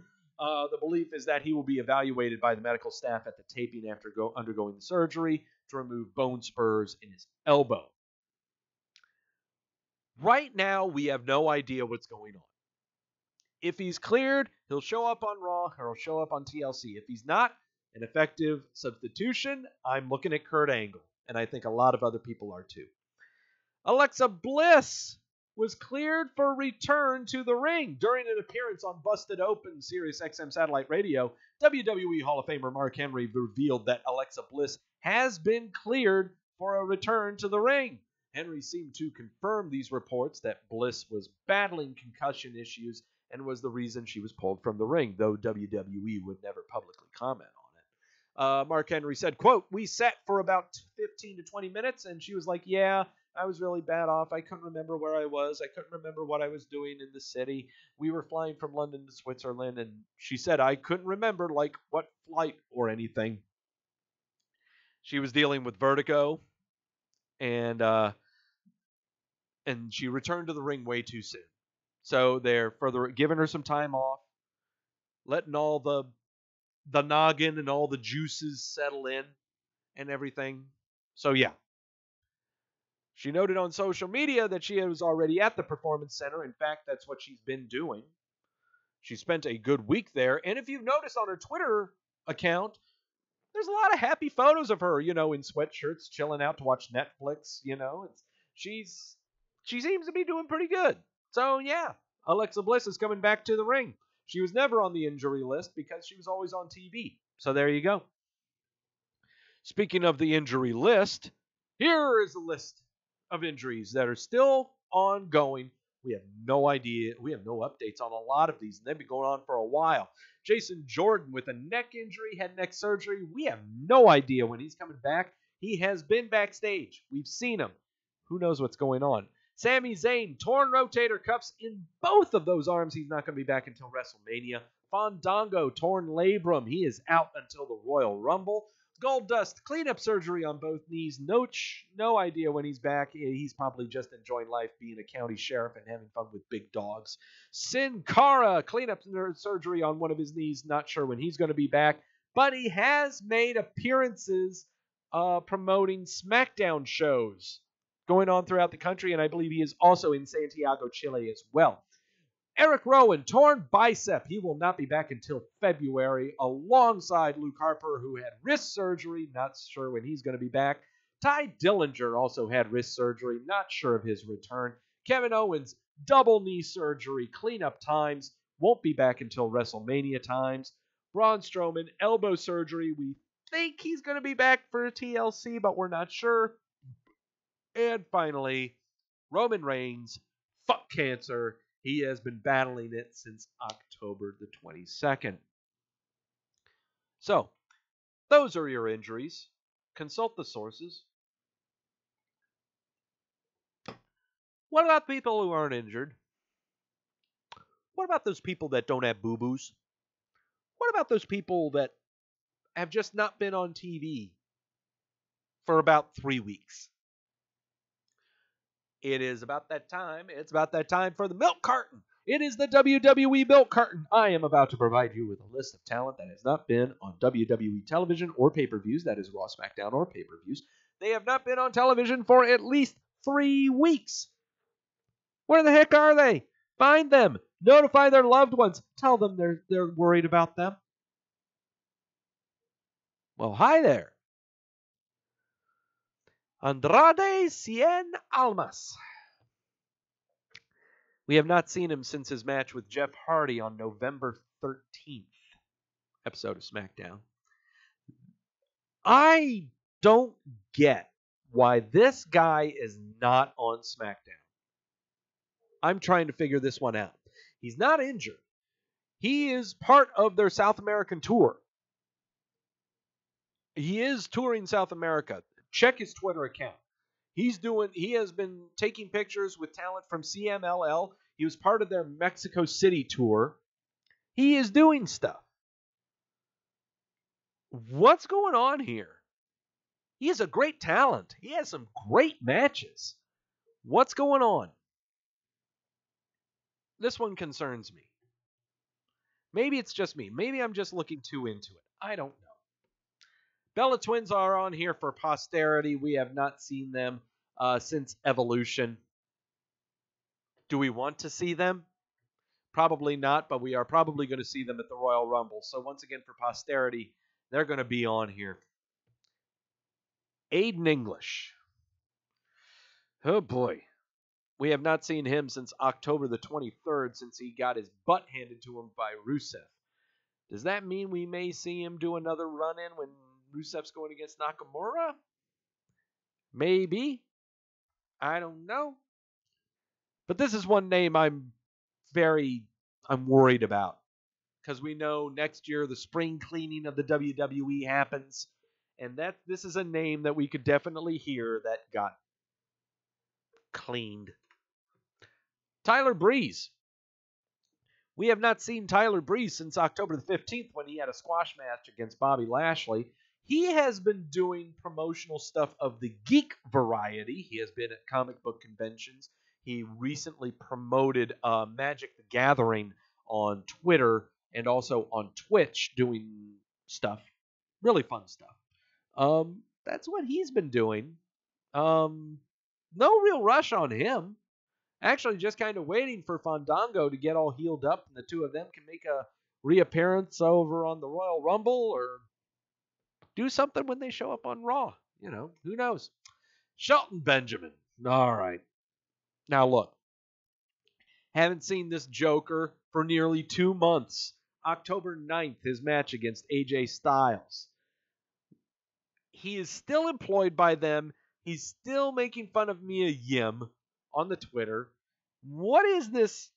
belief is that he will be evaluated by the medical staff at the taping after undergoing the surgery to remove bone spurs in his elbow. Right now, we have no idea what's going on. If he's cleared, he'll show up on Raw or he'll show up on TLC. If he's not an effective substitution, I'm looking at Kurt Angle, and I think a lot of other people are too. Alexa Bliss was cleared for return to the ring during an appearance on Busted Open Sirius XM Satellite Radio. WWE Hall of Famer Mark Henry revealed that Alexa Bliss has been cleared for a return to the ring. Henry seemed to confirm these reports that Bliss was battling concussion issues and was the reason she was pulled from the ring, though WWE would never publicly comment on it. Mark Henry said, quote, we sat for about 15 to 20 minutes, and she was like, yeah, I was really bad off. I couldn't remember where I was. I couldn't remember what I was doing in the city. We were flying from London to Switzerland, and she said I couldn't remember, like, what flight or anything. She was dealing with vertigo, and she returned to the ring way too soon. So they're further giving her some time off, letting all the noggin and all the juices settle in and everything. So, yeah. She noted on social media that she was already at the Performance Center. In fact, that's what she's been doing. She spent a good week there. And if you've noticed on her Twitter account, there's a lot of happy photos of her, in sweatshirts, chilling out to watch Netflix, She seems to be doing pretty good. So, yeah, Alexa Bliss is coming back to the ring. She was never on the injury list because she was always on TV. So there you go. Speaking of the injury list, here is a list of injuries that are still ongoing. We have no idea. We have no updates on a lot of these, and they've been going on for a while. Jason Jordan with a neck injury, had neck surgery. We have no idea when he's coming back. He has been backstage. We've seen him. Who knows what's going on? Sami Zayn, torn rotator cuffs in both of those arms. He's not going to be back until WrestleMania. Fandango, torn labrum. He is out until the Royal Rumble. Goldust, cleanup surgery on both knees. No idea when he's back. He's probably just enjoying life being a county sheriff and having fun with big dogs. Sin Cara, cleanup surgery on one of his knees. Not sure when he's going to be back. But he has made appearances promoting SmackDown shows going on throughout the country, and I believe he is also in Santiago, Chile as well. Eric Rowan, torn bicep. He will not be back until February, alongside Luke Harper, who had wrist surgery. Not sure when he's going to be back. Ty Dillinger also had wrist surgery. Not sure of his return. Kevin Owens, double knee surgery. Cleanup times. Won't be back until WrestleMania times. Braun Strowman, elbow surgery. We think he's going to be back for TLC, but we're not sure. And finally, Roman Reigns, fuck cancer. He has been battling it since October the 22nd. So, those are your injuries. Consult the sources. What about people who aren't injured? What about those people that don't have boo-boos? What about those people that have just not been on TV for about 3 weeks? It is about that time. It's about that time for the milk carton. It is the WWE milk carton. I am about to provide you with a list of talent that has not been on WWE television or pay-per-views. That is Raw, SmackDown, or pay-per-views. They have not been on television for at least 3 weeks. Where the heck are they? Find them. Notify their loved ones. Tell them they're worried about them. Well, hi there. Andrade Cien Almas. We have not seen him since his match with Jeff Hardy on November 13th episode of SmackDown. I don't get why this guy is not on SmackDown. I'm trying to figure this one out. He's not injured. He is part of their South American tour. He is touring South America. Check his Twitter account. He has been taking pictures with talent from CMLL. He was part of their Mexico City tour. He is doing stuff. What's going on here? He is a great talent. He has some great matches. What's going on? This one concerns me. Maybe it's just me. Maybe I'm just looking too into it. I don't know. Bella Twins are on here for posterity. We have not seen them since Evolution. Do we want to see them? Probably not, but we are probably going to see them at the Royal Rumble. So once again, for posterity, they're going to be on here. Aiden English. Oh boy. We have not seen him since October the 23rd, since he got his butt handed to him by Rusev. Does that mean we may see him do another run-in when Rusev's going against Nakamura? Maybe. I don't know. But this is one name I'm worried about. Because we know next year the spring cleaning of the WWE happens. And this is a name that we could definitely hear that got cleaned. Tyler Breeze. We have not seen Tyler Breeze since October the 15th when he had a squash match against Bobby Lashley. He has been doing promotional stuff of the geek variety. He has been at comic book conventions. He recently promoted Magic the Gathering on Twitter and also on Twitch doing stuff. Really fun stuff. That's what he's been doing. No real rush on him. Actually, just kind of waiting for Fandango to get all healed up and the two of them can make a reappearance over on the Royal Rumble or do something when they show up on Raw. You know, who knows? Shelton Benjamin. All right. Now, look. Haven't seen this Joker for nearly 2 months. October 9th, his match against AJ Styles. He is still employed by them. He's still making fun of Mia Yim on the Twitter. What is this?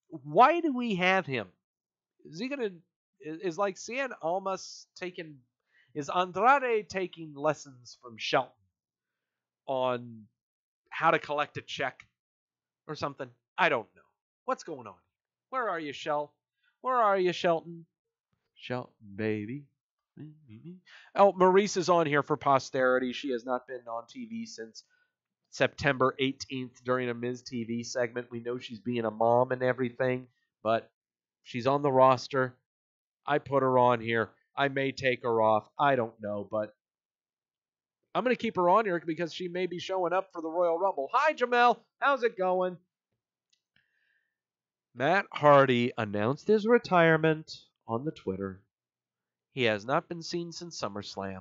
Why do we have him? Is he gonna? Is like Cien Almas taking? Is Andrade taking lessons from Shelton on how to collect a check or something? I don't know. What's going on? Where are you, Shell? Where are you, Shelton? Shelton, baby. Oh, Maurice is on here for posterity. She has not been on TV since September 18th during a Miz TV segment. We know she's being a mom and everything, but she's on the roster. I put her on here. I may take her off. I don't know, but I'm going to keep her on here because she may be showing up for the Royal Rumble. Hi, Jamel. How's it going? Matt Hardy announced his retirement on the Twitter. He has not been seen since SummerSlam.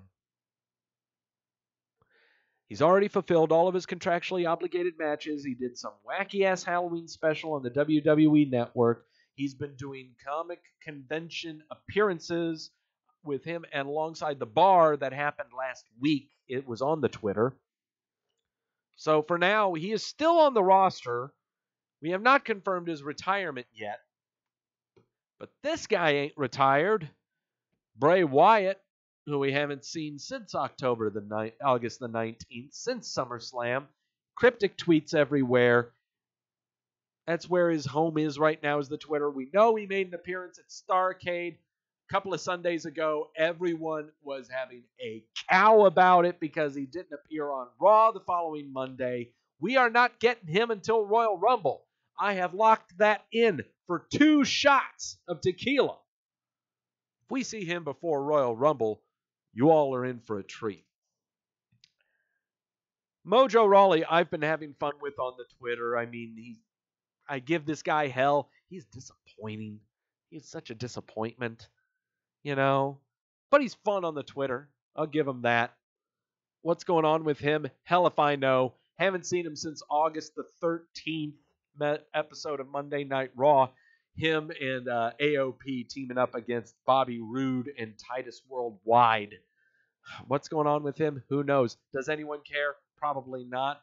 He's already fulfilled all of his contractually obligated matches. He did some wacky-ass Halloween special on the WWE Network. He's been doing comic convention appearances with him and alongside the Bar that happened last week. It was on the Twitter. So for now, he is still on the roster. We have not confirmed his retirement yet. But this guy ain't retired. Bray Wyatt, who we haven't seen since August the 19th, since SummerSlam. Cryptic tweets everywhere. That's where his home is right now, is the Twitter. We know he made an appearance at Starrcade a couple of Sundays ago. Everyone was having a cow about it because he didn't appear on Raw the following Monday. We are not getting him until Royal Rumble. I have locked that in for 2 shots of tequila. If we see him before Royal Rumble, you all are in for a treat. Mojo Rowley, I've been having fun with on the Twitter. I mean, I give this guy hell. He's disappointing. He's such a disappointment, you know. But he's fun on the Twitter. I'll give him that. What's going on with him? Hell if I know. Haven't seen him since August the 13th episode of Monday Night Raw. Him and AOP teaming up against Bobby Roode and Titus Worldwide. What's going on with him? Who knows? Does anyone care? Probably not.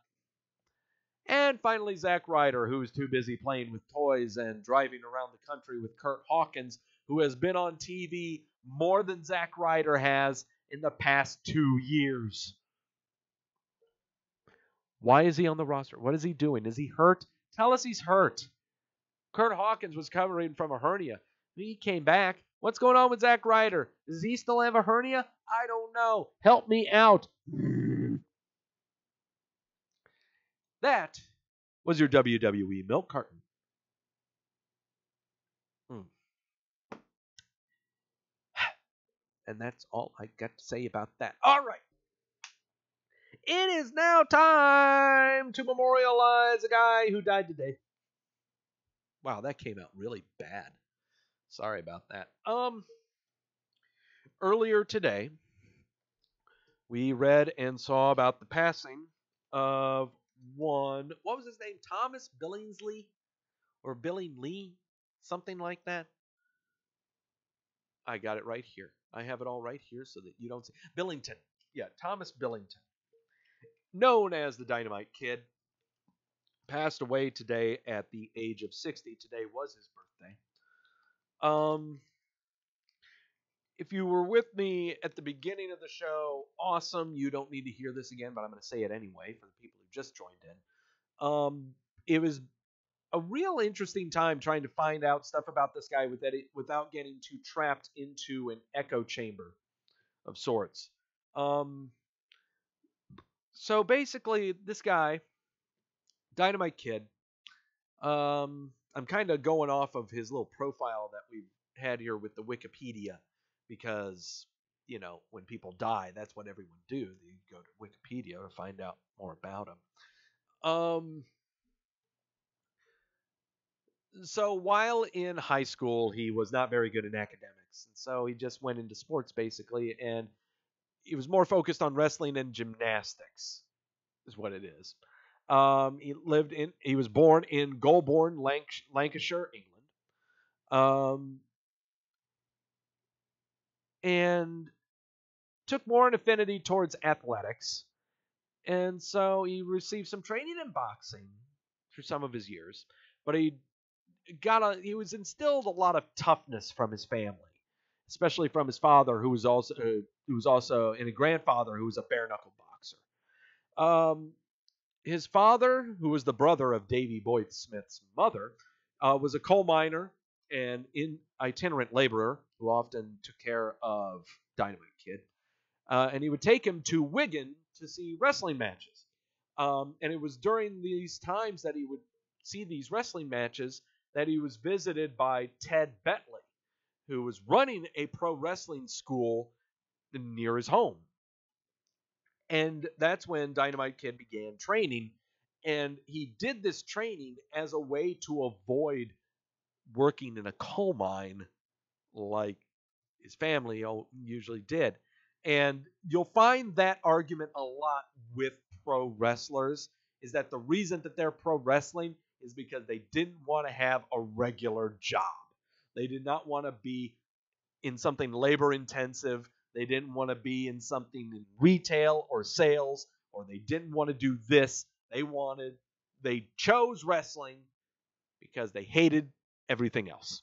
And finally, Zack Ryder, who is too busy playing with toys and driving around the country with Kurt Hawkins, who has been on TV more than Zack Ryder has in the past 2 years. Why is he on the roster? What is he doing? Is he hurt? Tell us he's hurt. Kurt Hawkins was recovering from a hernia. He came back. What's going on with Zack Ryder? Does he still have a hernia? I don't know. Help me out. That was your WWE milk carton. And that's all I got to say about that. All right. It is now time to memorialize a guy who died today. Wow, that came out really bad. Sorry about that. Earlier today, we read and saw about the passing of one, what was his name? Thomas Billingsley? Or Billingsley? Something like that. I got it right here. I have it all right here so that you don't see. Billington. Yeah, Thomas Billington. Known as the Dynamite Kid. Passed away today at the age of 60. Today was his birthday. If you were with me at the beginning of the show, awesome. You don't need to hear this again, but I'm going to say it anyway for the people who just joined in. It was a real interesting time trying to find out stuff about this guy without getting too trapped into an echo chamber of sorts. So basically, this guy, Dynamite Kid, I'm kind of going off of his little profile that we've had here with the Wikipedia because, you know, when people die, that's what everyone do. They go to Wikipedia to find out more about him. So while in high school, he was not very good in academics. And so he just went into sports, basically, and he was more focused on wrestling and gymnastics, is what it is. He was born in Goulburn, Lancashire, England. And took more an affinity towards athletics. And so he received some training in boxing through some of his years. But he was instilled a lot of toughness from his family, especially from his father, who was also and a grandfather who was a bare knuckle boxer. His father, who was the brother of Davy Boyd Smith's mother, was a coal miner and itinerant laborer who often took care of Dynamite Kid, and he would take him to Wigan to see wrestling matches. And it was during these times that he would see these wrestling matches that he was visited by Ted Bentley, who was running a pro wrestling school near his home. And that's when Dynamite Kid began training. And he did this training as a way to avoid working in a coal mine like his family usually did. And you'll find that argument a lot with pro wrestlers, is that the reason that they're pro wrestling is because they didn't want to have a regular job. They did not want to be in something labor intensive. They didn't want to be in something in retail or sales, or they didn't want to do this. They chose wrestling because they hated everything else.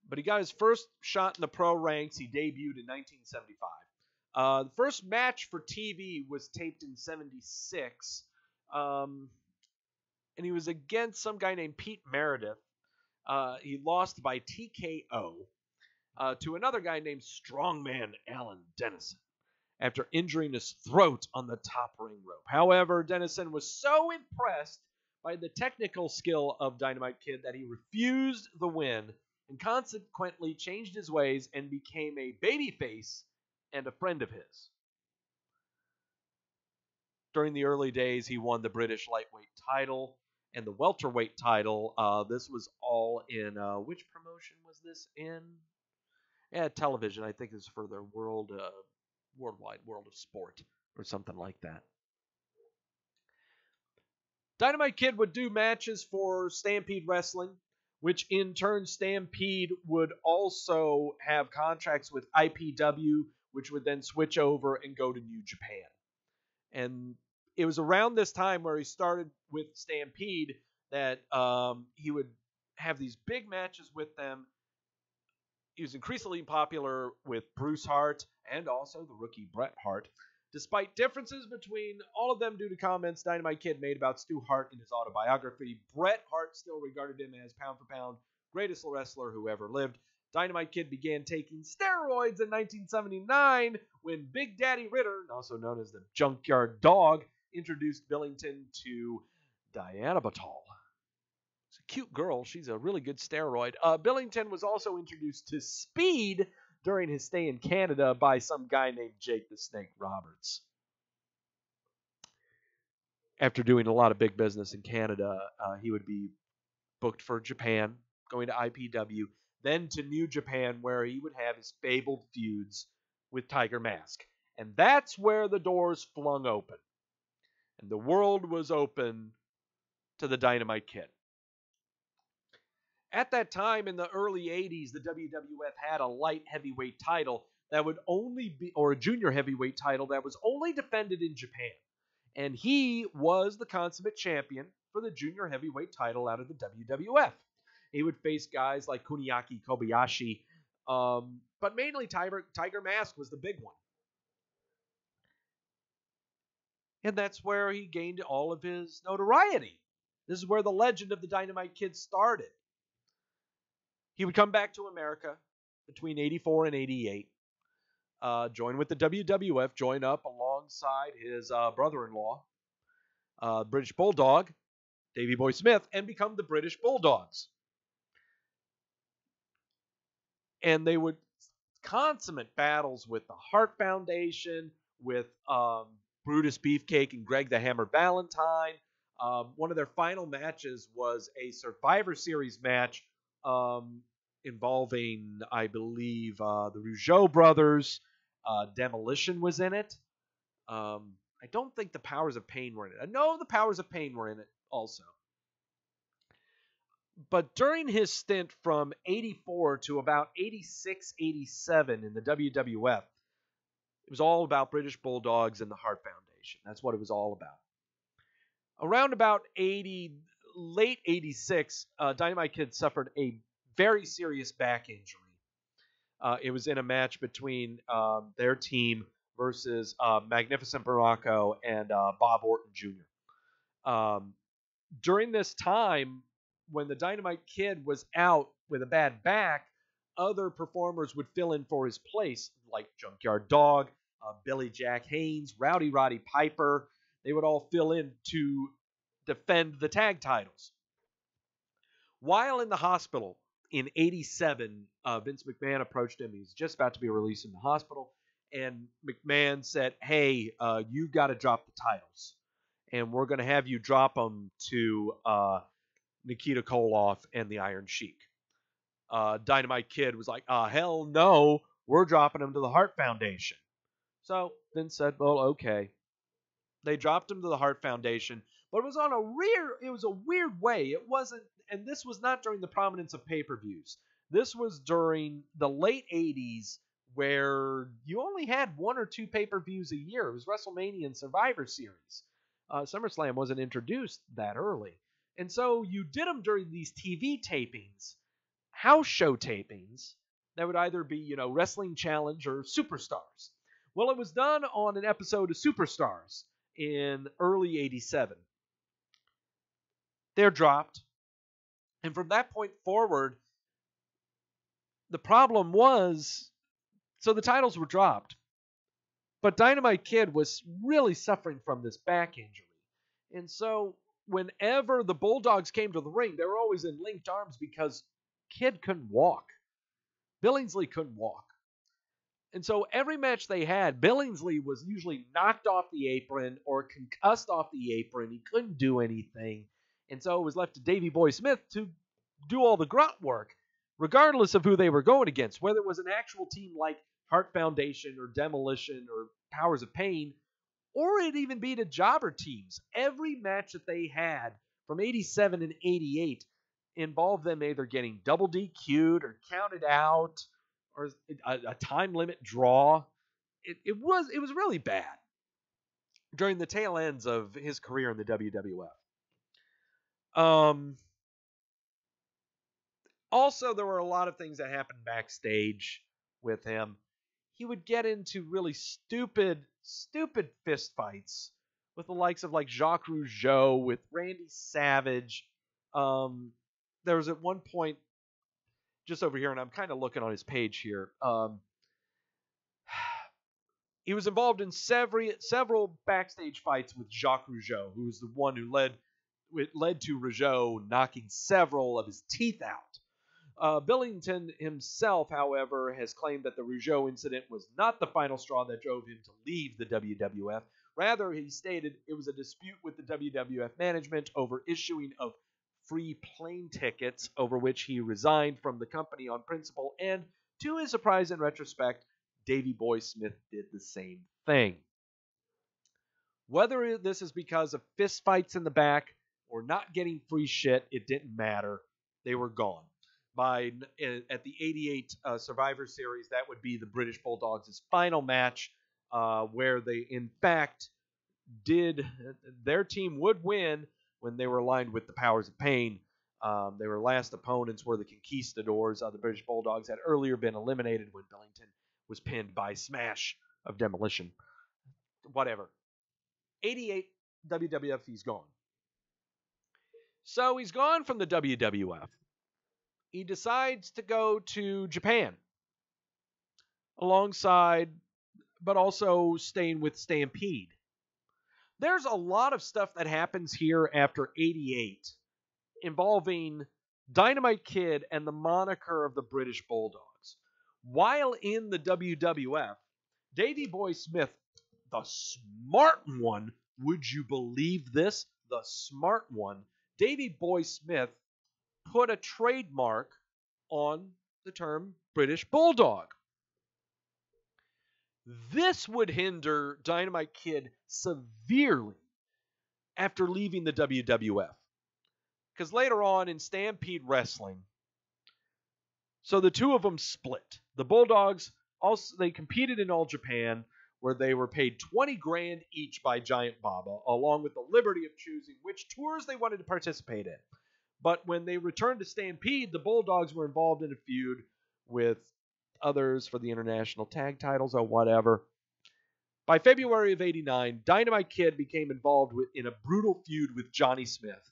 But he got his first shot in the pro ranks. He debuted in 1975. The first match for TV was taped in 76. And he was against some guy named Pete Meredith. He lost by TKO to another guy named Strongman Alan Dennison after injuring his throat on the top ring rope. However, Dennison was so impressed by the technical skill of Dynamite Kid that he refused the win and consequently changed his ways and became a babyface and a friend of his. During the early days, he won the British lightweight title and the welterweight title. This was all in, which promotion was this in? Yeah, television. I think it's for their worldwide world of sport or something like that. Dynamite Kid would do matches for Stampede Wrestling, which in turn Stampede would also have contracts with IPW, which would then switch over and go to New Japan. And it was around this time where he started with Stampede that he would have these big matches with them. He was increasingly popular with Bruce Hart and also the rookie Bret Hart. Despite differences between all of them due to comments Dynamite Kid made about Stu Hart in his autobiography, Bret Hart still regarded him as pound for pound greatest wrestler who ever lived. Dynamite Kid began taking steroids in 1979 when Big Daddy Ritter, also known as the Junkyard Dog, introduced Billington to Dianabitol. It's a cute girl. She's a really good steroid. Billington was also introduced to speed during his stay in Canada by some guy named Jake the Snake Roberts. After doing a lot of big business in Canada, he would be booked for Japan, going to IPW, then to New Japan, where he would have his fabled feuds with Tiger Mask. And that's where the doors flung open. And the world was open to the Dynamite Kid. At that time, in the early 80s, the WWF had a light heavyweight title that would only be, or a junior heavyweight title that was only defended in Japan. And he was the consummate champion for the junior heavyweight title out of the WWF. He would face guys like Kuniaki Kobayashi, but mainly Tiger Mask was the big one. And that's where he gained all of his notoriety. This is where the legend of the Dynamite Kid started. He would come back to America between 84 and 88, join with the WWF, join up alongside his brother-in-law, British Bulldog, Davey Boy Smith, and become the British Bulldogs. And they would consummate battles with the Hart Foundation, with Brutus Beefcake and Greg the Hammer Valentine. One of their final matches was a Survivor Series match involving, I believe, the Rougeau brothers. Demolition was in it. I don't think the Powers of Pain were in it. I know the Powers of Pain were in it also. But during his stint from 84 to about 86, 87 in the WWF, it was all about British Bulldogs and the Hart Foundation. That's what it was all about. Around about late 86, Dynamite Kid suffered a very serious back injury. It was in a match between their team versus Magnificent Baracco and Bob Orton Jr. During this time, when the Dynamite Kid was out with a bad back, other performers would fill in for his place, like Junkyard Dog, Billy Jack Haynes, Rowdy Roddy Piper. They would all fill in to defend the tag titles. While in the hospital in 87, Vince McMahon approached him. He was just about to be released from the hospital. And McMahon said, hey, you've got to drop the titles. And we're going to have you drop them to Nikita Koloff and the Iron Sheik. Dynamite Kid was like, hell no, we're dropping them to the Hart Foundation. So Vince said, well, okay. They dropped him to the Hart Foundation, but it was a weird way. It wasn't, and this was not during the prominence of pay-per-views. This was during the late 80s, where you only had one or two pay-per-views a year. It was WrestleMania and Survivor Series. SummerSlam wasn't introduced that early. And so you did them during these TV tapings, house show tapings, that would either be, Wrestling Challenge or Superstars. Well, it was done on an episode of Superstars in early 87. They're dropped. And from that point forward, the problem was, so the titles were dropped. But Dynamite Kid was really suffering from this back injury. And so whenever the Bulldogs came to the ring, they were always in linked arms because Kid couldn't walk. Billingsley couldn't walk. And so every match they had, Billingsley was usually knocked off the apron or concussed off the apron. He couldn't do anything. And so it was left to Davey Boy Smith to do all the grunt work, regardless of who they were going against, whether it was an actual team like Hart Foundation or Demolition or Powers of Pain, or it even be the jobber teams. Every match that they had from 87 and 88, involved them either getting double DQ'd or counted out or a time limit draw. It was really bad during the tail ends of his career in the WWF. Also, there were a lot of things that happened backstage with him. He would get into really stupid fist fights with the likes of like Jacques Rougeau, with Randy Savage. There was at one point, just over here, and I'm kind of looking on his page here. He was involved in several backstage fights with Jacques Rougeau, who was the one who led to Rougeau knocking several of his teeth out. Billington himself, however, has claimed that the Rougeau incident was not the final straw that drove him to leave the WWF. Rather, he stated it was a dispute with the WWF management over issuing of free plane tickets, over which he resigned from the company on principle, and to his surprise in retrospect, Davey Boy Smith did the same thing. Whether this is because of fistfights in the back or not getting free shit, it didn't matter. They were gone. At the 88 Survivor Series, that would be the British Bulldogs' final match, where they, in fact, their team would win when they were aligned with the Powers of Pain. Their last opponents were the Conquistadors. The British Bulldogs had earlier been eliminated when Billington was pinned by Smash of Demolition. Whatever. 88 WWF, he's gone. So he's gone from the WWF. He decides to go to Japan alongside, but also staying with Stampede. There's a lot of stuff that happens here after 88 involving Dynamite Kid and the moniker of the British Bulldogs. While in the WWF, Davey Boy Smith, the smart one, would you believe this? The smart one, Davey Boy Smith put a trademark on the term British Bulldog. This would hinder Dynamite Kid severely after leaving the WWF. Because later on in Stampede Wrestling, so the two of them split. The Bulldogs, also they competed in All Japan, where they were paid $20,000 each by Giant Baba, along with the liberty of choosing which tours they wanted to participate in. But when they returned to Stampede, the Bulldogs were involved in a feud with others for the international tag titles or whatever. By February of 89, Dynamite Kid became involved in a brutal feud with Johnny Smith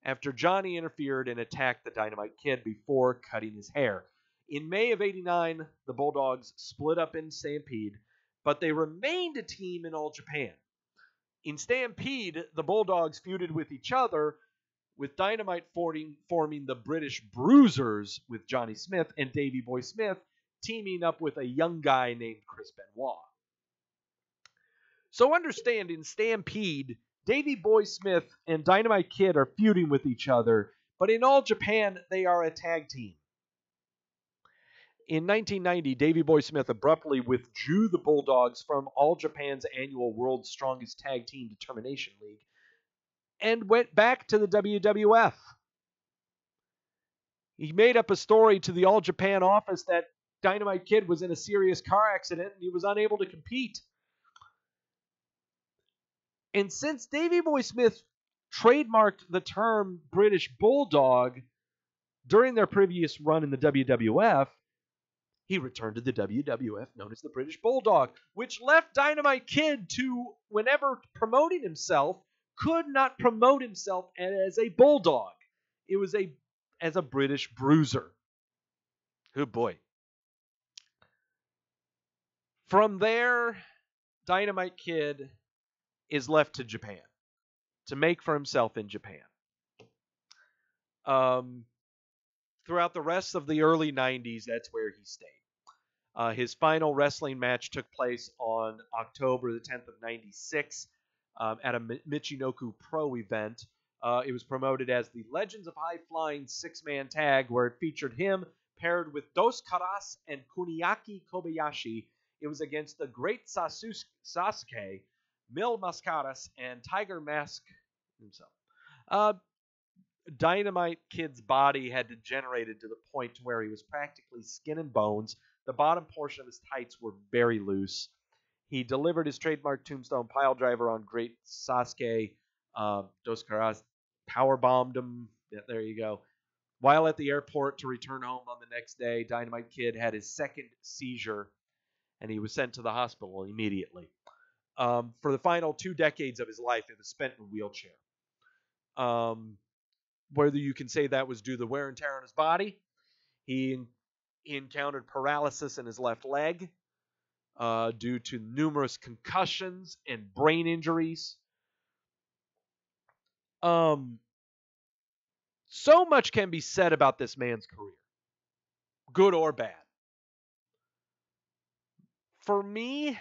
after Johnny interfered and attacked the Dynamite Kid before cutting his hair. In May of 89, the Bulldogs split up in Stampede, but they remained a team in All Japan. In Stampede, the Bulldogs feuded with each other, with Dynamite forming the British Bruisers with Johnny Smith and Davey Boy Smith teaming up with a young guy named Chris Benoit. So understand, in Stampede, Davey Boy Smith and Dynamite Kid are feuding with each other, but in All Japan, they are a tag team. In 1990, Davey Boy Smith abruptly withdrew the Bulldogs from All Japan's annual World's Strongest Tag Team Determination League and went back to the WWF. He made up a story to the All Japan office that Dynamite Kid was in a serious car accident and he was unable to compete. And since Davey Boy Smith trademarked the term British Bulldog during their previous run in the WWF, he returned to the WWF known as the British Bulldog, which left Dynamite Kid to, whenever promoting himself, could not promote himself as a Bulldog. It was as a British Bruiser. Good boy. From there, Dynamite Kid is left to Japan to make for himself in Japan. Throughout the rest of the early 90s, that's where he stayed. His final wrestling match took place on October the 10th of 96 at a Michinoku Pro event. It was promoted as the Legends of High Flying six-man tag, where it featured him paired with Dos Caras and Kuniaki Kobayashi. It was against the Great Sasuke, Mil Mascaras, and Tiger Mask himself. Dynamite Kid's body had degenerated to the point where he was practically skin and bones. The bottom portion of his tights were very loose. He delivered his trademark tombstone piledriver on Great Sasuke. Dos Caras powerbombed him. Yeah, there you go. While at the airport to return home on the next day, Dynamite Kid had his second seizure, and he was sent to the hospital immediately. For the final 2 decades of his life, he was spent in a wheelchair. Whether you can say that was due to the wear and tear on his body, he encountered paralysis in his left leg due to numerous concussions and brain injuries. So much can be said about this man's career, good or bad. For me,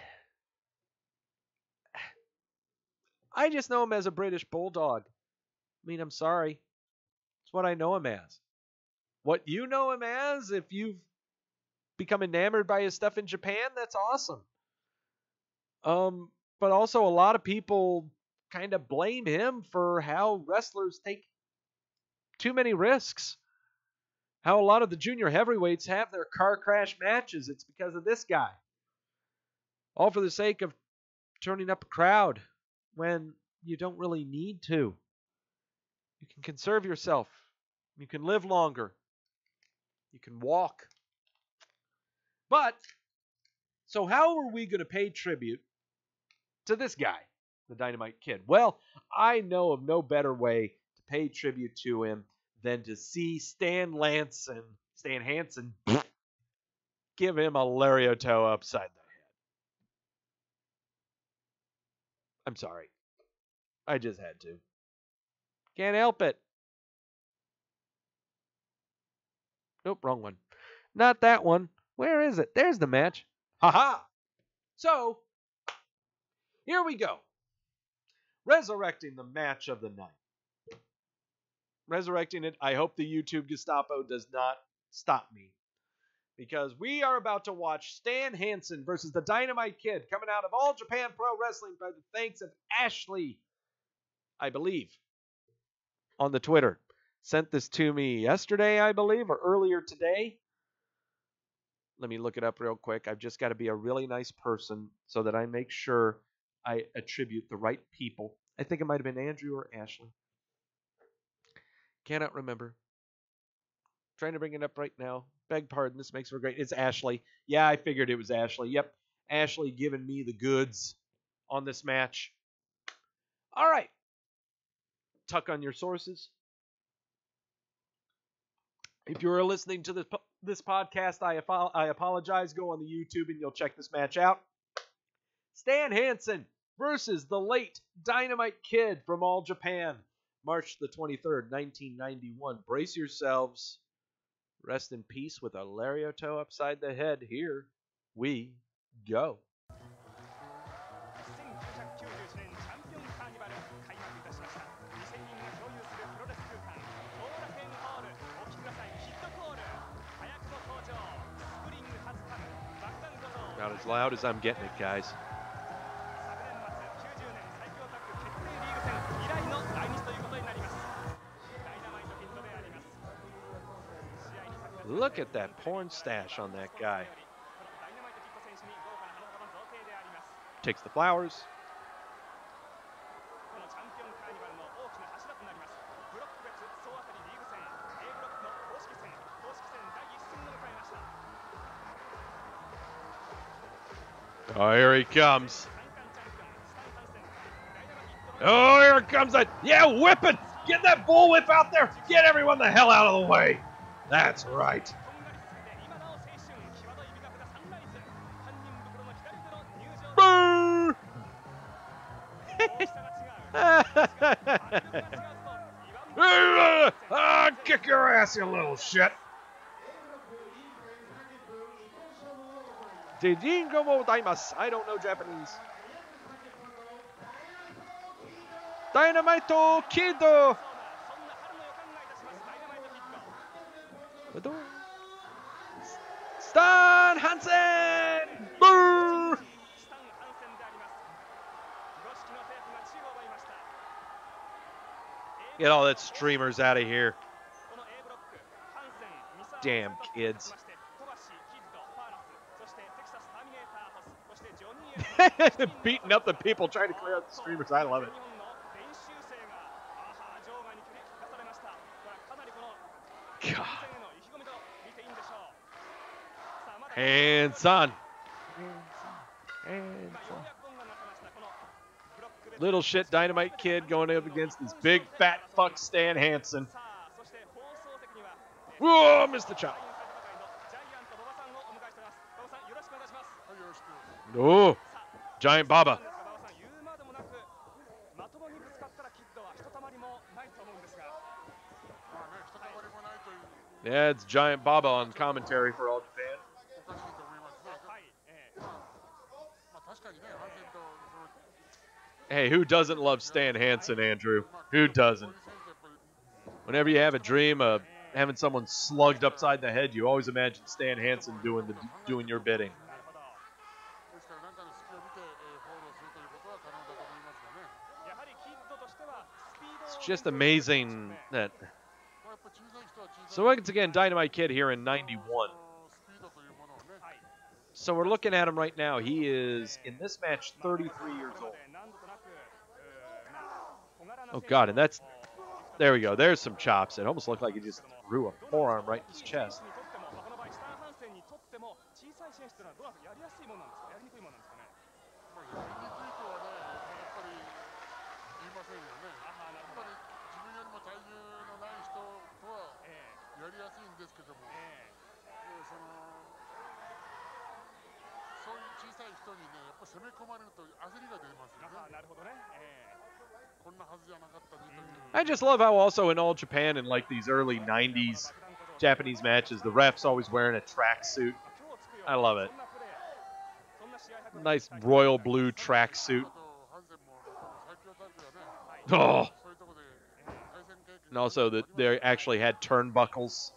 I just know him as a British bulldog. I mean, I'm sorry. It's what I know him as. What you know him as, if you've become enamored by his stuff in Japan, that's awesome. But also a lot of people kind of blame him for how wrestlers take too many risks. How a lot of the junior heavyweights have their car crash matches. It's because of this guy. All for the sake of turning up a crowd when you don't really need to. You can conserve yourself. You can live longer. You can walk. But, so how are we going to pay tribute to this guy, the Dynamite Kid? Well, I know of no better way to pay tribute to him than to see Stan Hansen, give him a lariat upside the head. I'm sorry. I just had to. Can't help it. Nope, wrong one. Not that one. Where is it? There's the match. Haha. So, here we go. Resurrecting the match of the night. Resurrecting it. I hope the YouTube Gestapo does not stop me. Because we are about to watch Stan Hansen versus the Dynamite Kid coming out of All Japan Pro Wrestling by the thanks of Ashley, I believe, on the Twitter. Sent this to me yesterday, I believe, or earlier today. Let me look it up real quick. I've just got to be a really nice person so that I make sure I attribute the right people. I think it might have been Andrew or Ashley. Cannot remember. Trying to bring it up right now. Beg pardon, this makes for great. It's Ashley. Yeah, I figured it was Ashley. Yep. Ashley giving me the goods on this match. All right. Tuck on your sources. If you are listening to this podcast, I apologize. Go on the YouTube and you'll check this match out. Stan Hansen versus the late Dynamite Kid from All Japan. March the 23rd, 1991. Brace yourselves. Rest in peace with a lariat upside the head. Here we go. Not as loud as I'm getting it, guys. Look at that porn stash on that guy. Takes the flowers. Oh, here he comes. Oh, here comes that. Yeah, whip it. Get that bullwhip out there. Get everyone the hell out of the way. That's right. Kick your ass, you little shit. I don't know Japanese. Dynamite Kid. Stan Hansen. Boo! Get all that streamers out of here. Damn kids. Beating up the people trying to clear out the streamers. I love it. God. Hansen. Little shit Dynamite Kid going up against this big fat fuck Stan Hansen. Whoa, missed the chop. Oh, Giant Baba. Yeah, it's Giant Baba on commentary for All Japan. Hey, who doesn't love Stan Hansen, Andrew? Who doesn't? Whenever you have a dream of having someone slugged upside the head, you always imagine Stan Hansen doing your bidding. It's just amazing that. So once again, Dynamite Kid here in 91. So we're looking at him right now. He is, in this match, 33 years old. Oh, God, and that's, there we go. There's some chops. It almost looked like he just threw a forearm right in his chest. I just love how also in All Japan in like these early 90s Japanese matches, the ref's always wearing a tracksuit. I love it. Nice royal blue tracksuit. Oh. And also that they actually had turnbuckles.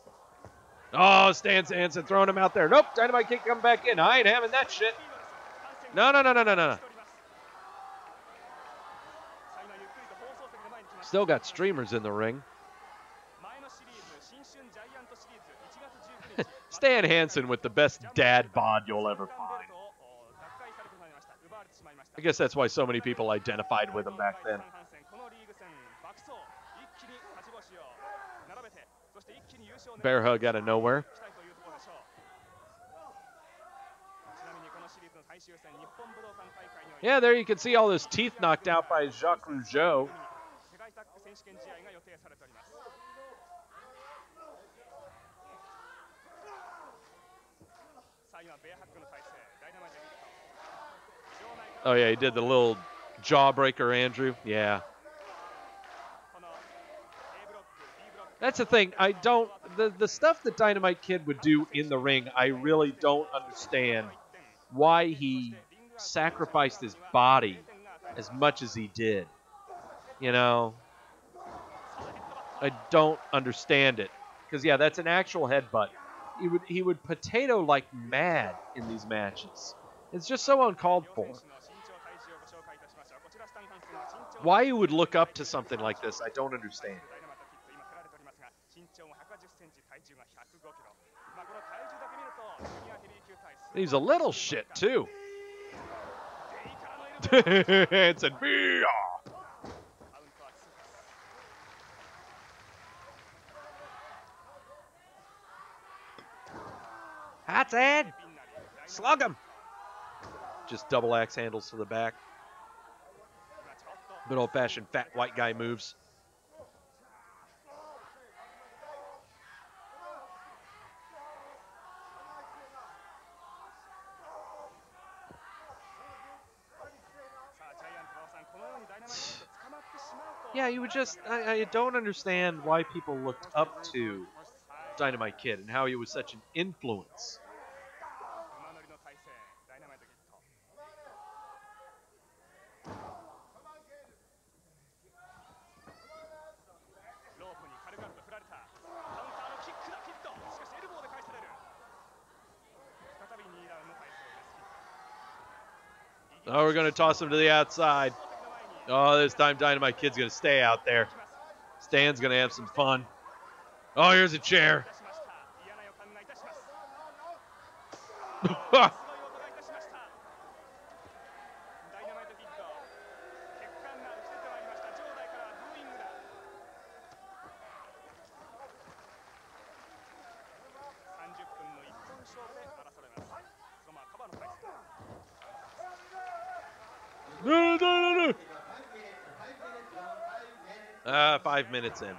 Oh, Stan Hansen throwing him out there. Nope, Dynamite Kid coming back in. I ain't having that shit. No. Still got streamers in the ring. Stan Hansen with the best dad bod you'll ever find. I guess that's why so many people identified with him back then. Bear hug out of nowhere. Yeah, there you can see all his teeth knocked out by Jacques Rougeau. Oh, yeah, he did the little jawbreaker, Andrew. Yeah. That's the thing. I don't... The stuff that Dynamite Kid would do in the ring, I really don't understand why he sacrificed his body as much as he did. You know? I don't understand it. Because, yeah, that's an actual headbutt. He would potato like mad in these matches. It's just so uncalled for. Why you would look up to something like this, I don't understand. He's a little shit, too. It's a beer. Hot Ed. Slug him. Just double axe handles to the back. Good old-fashioned fat white guy moves. Yeah, you would just... I don't understand why people looked up to Dynamite Kid and how he was such an influence. Oh, we're going to toss him to the outside. Oh, this time Dynamite Kid's going to stay out there. Stan's going to have some fun. Oh, here's a chair. No. 5 minutes in.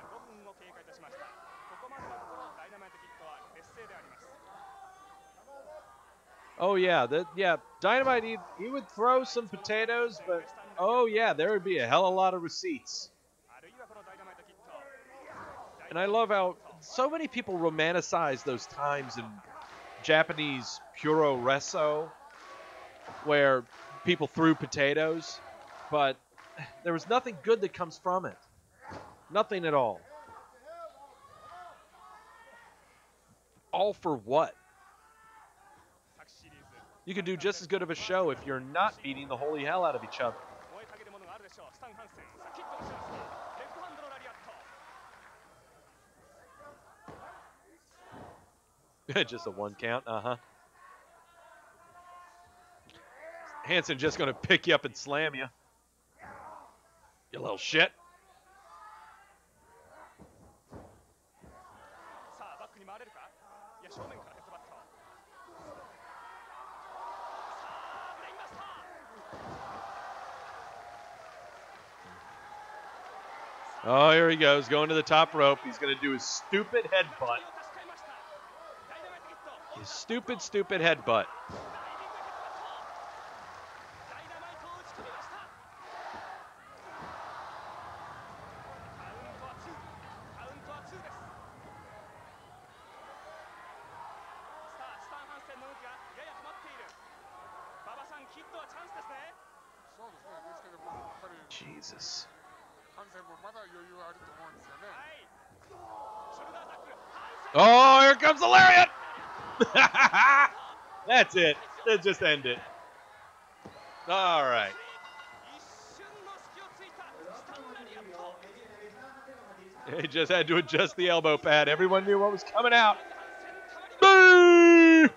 Oh yeah, Dynamite. He would throw some potatoes, but oh yeah, there would be a hell of a lot of receipts. And I love how so many people romanticize those times in Japanese puro reso, where people threw potatoes, but there was nothing good that comes from it. Nothing at all. All for what? You could do just as good of a show if you're not beating the holy hell out of each other. Just a 1 count, Hansen just going to pick you up and slam you. You little shit. Oh, here he goes, going to the top rope. He's going to do his stupid headbutt. His stupid headbutt. Jesus. Oh, here comes the lariat! That's it. Let's just end it. All right. He just had to adjust the elbow pad. Everyone knew what was coming out. Boo!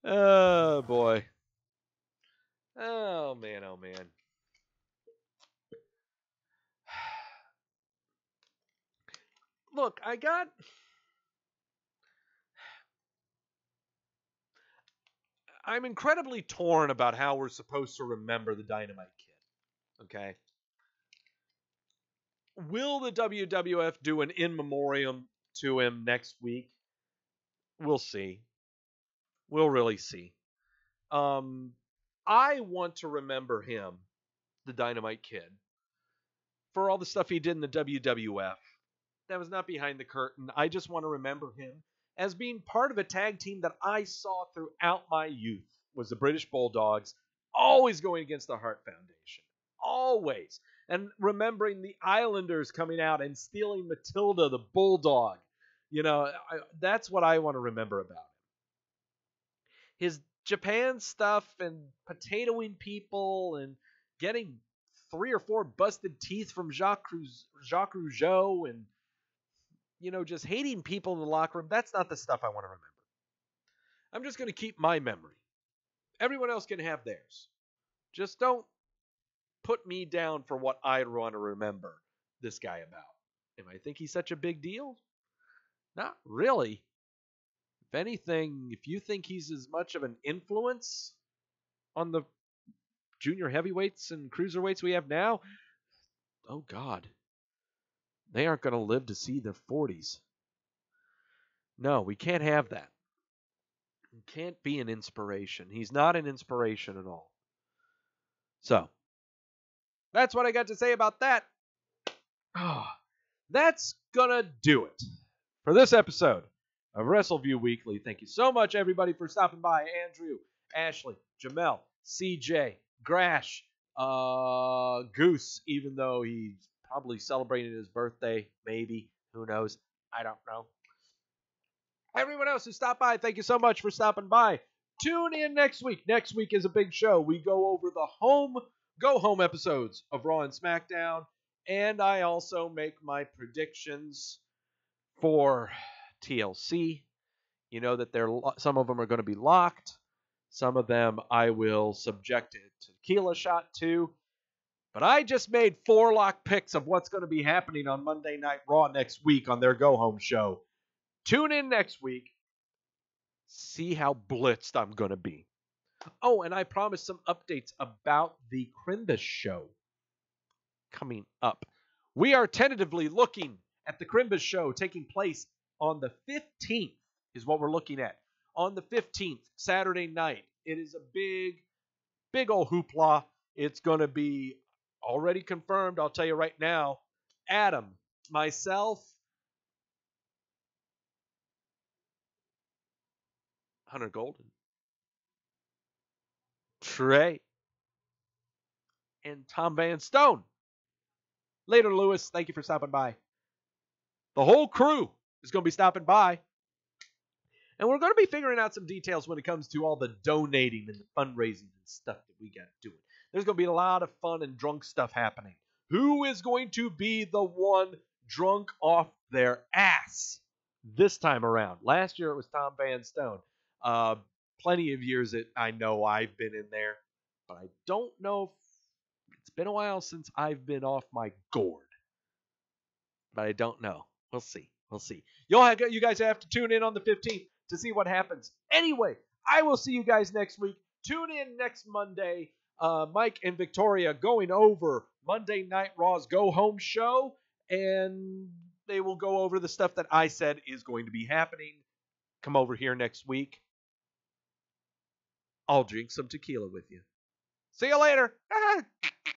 Oh, boy. Oh, man, oh, man. Look, I'm incredibly torn about how we're supposed to remember the Dynamite Kid. Okay? Will the WWF do an in memoriam to him next week? We'll see. We'll really see. I want to remember him, the Dynamite Kid, for all the stuff he did in the WWF. That was not behind the curtain. I just want to remember him as being part of a tag team that I saw throughout my youth, was the British Bulldogs, always going against the Hart Foundation. Always. And remembering the Islanders coming out and stealing Matilda, the Bulldog. You know, that's what I want to remember about him. His Japan stuff and potatoing people and getting 3 or 4 busted teeth from Jacques Rougeau and, you know, just hating people in the locker room. That's not the stuff I want to remember. I'm just going to keep my memory. Everyone else can have theirs. Just don't put me down for what I want to remember this guy about. Am I think he's such a big deal? Not really. If anything, if you think he's as much of an influence on the junior heavyweights and cruiserweights we have now, oh God, they aren't going to live to see their 40s. No, we can't have that. He can't be an inspiration. He's not an inspiration at all. So, that's what I got to say about that. Oh, that's gonna do it for this episode of Wrestleview Weekly. Thank you so much, everybody, for stopping by. Andrew, Ashley, Jamel, CJ, Grash, Goose, even though he's probably celebrating his birthday, maybe. Who knows? I don't know. Everyone else who stopped by, thank you so much for stopping by. Tune in next week. Next week is a big show. We go over the go home episodes of Raw and SmackDown, And I also make my predictions for TLC. You know that some of them are going to be locked. Some of them I will subject it to tequila shot to. But I just made 4 lock picks of what's going to be happening on Monday Night Raw next week on their Go Home show. Tune in next week. See how blitzed I'm going to be. Oh, and I promised some updates about the Crimbus show coming up. We are tentatively looking at the Crimbus show taking place on the 15th is what we're looking at. On the 15th, Saturday night. It is a big old hoopla. It's going to be already confirmed. I'll tell you right now. Adam, myself, Hunter Golden, Trey, and Tom Van Stone. Later, Lewis. Thank you for stopping by. The whole crew is going to be stopping by. And we're going to be figuring out some details when it comes to all the donating and the fundraising and stuff that we got doing. There's going to be a lot of fun and drunk stuff happening. Who is going to be the one drunk off their ass this time around? Last year it was Tom Van Stone. Plenty of years that I know I've been in there, but I don't know. It's been a while since I've been off my gourd, but I don't know. We'll see. You guys have to tune in on the 15th to see what happens. Anyway, I will see you guys next week. Tune in next Monday. Mike and Victoria going over Monday Night Raw's Go Home show, and they will go over the stuff that I said is going to be happening. Come over here next week. I'll drink some tequila with you. See you later.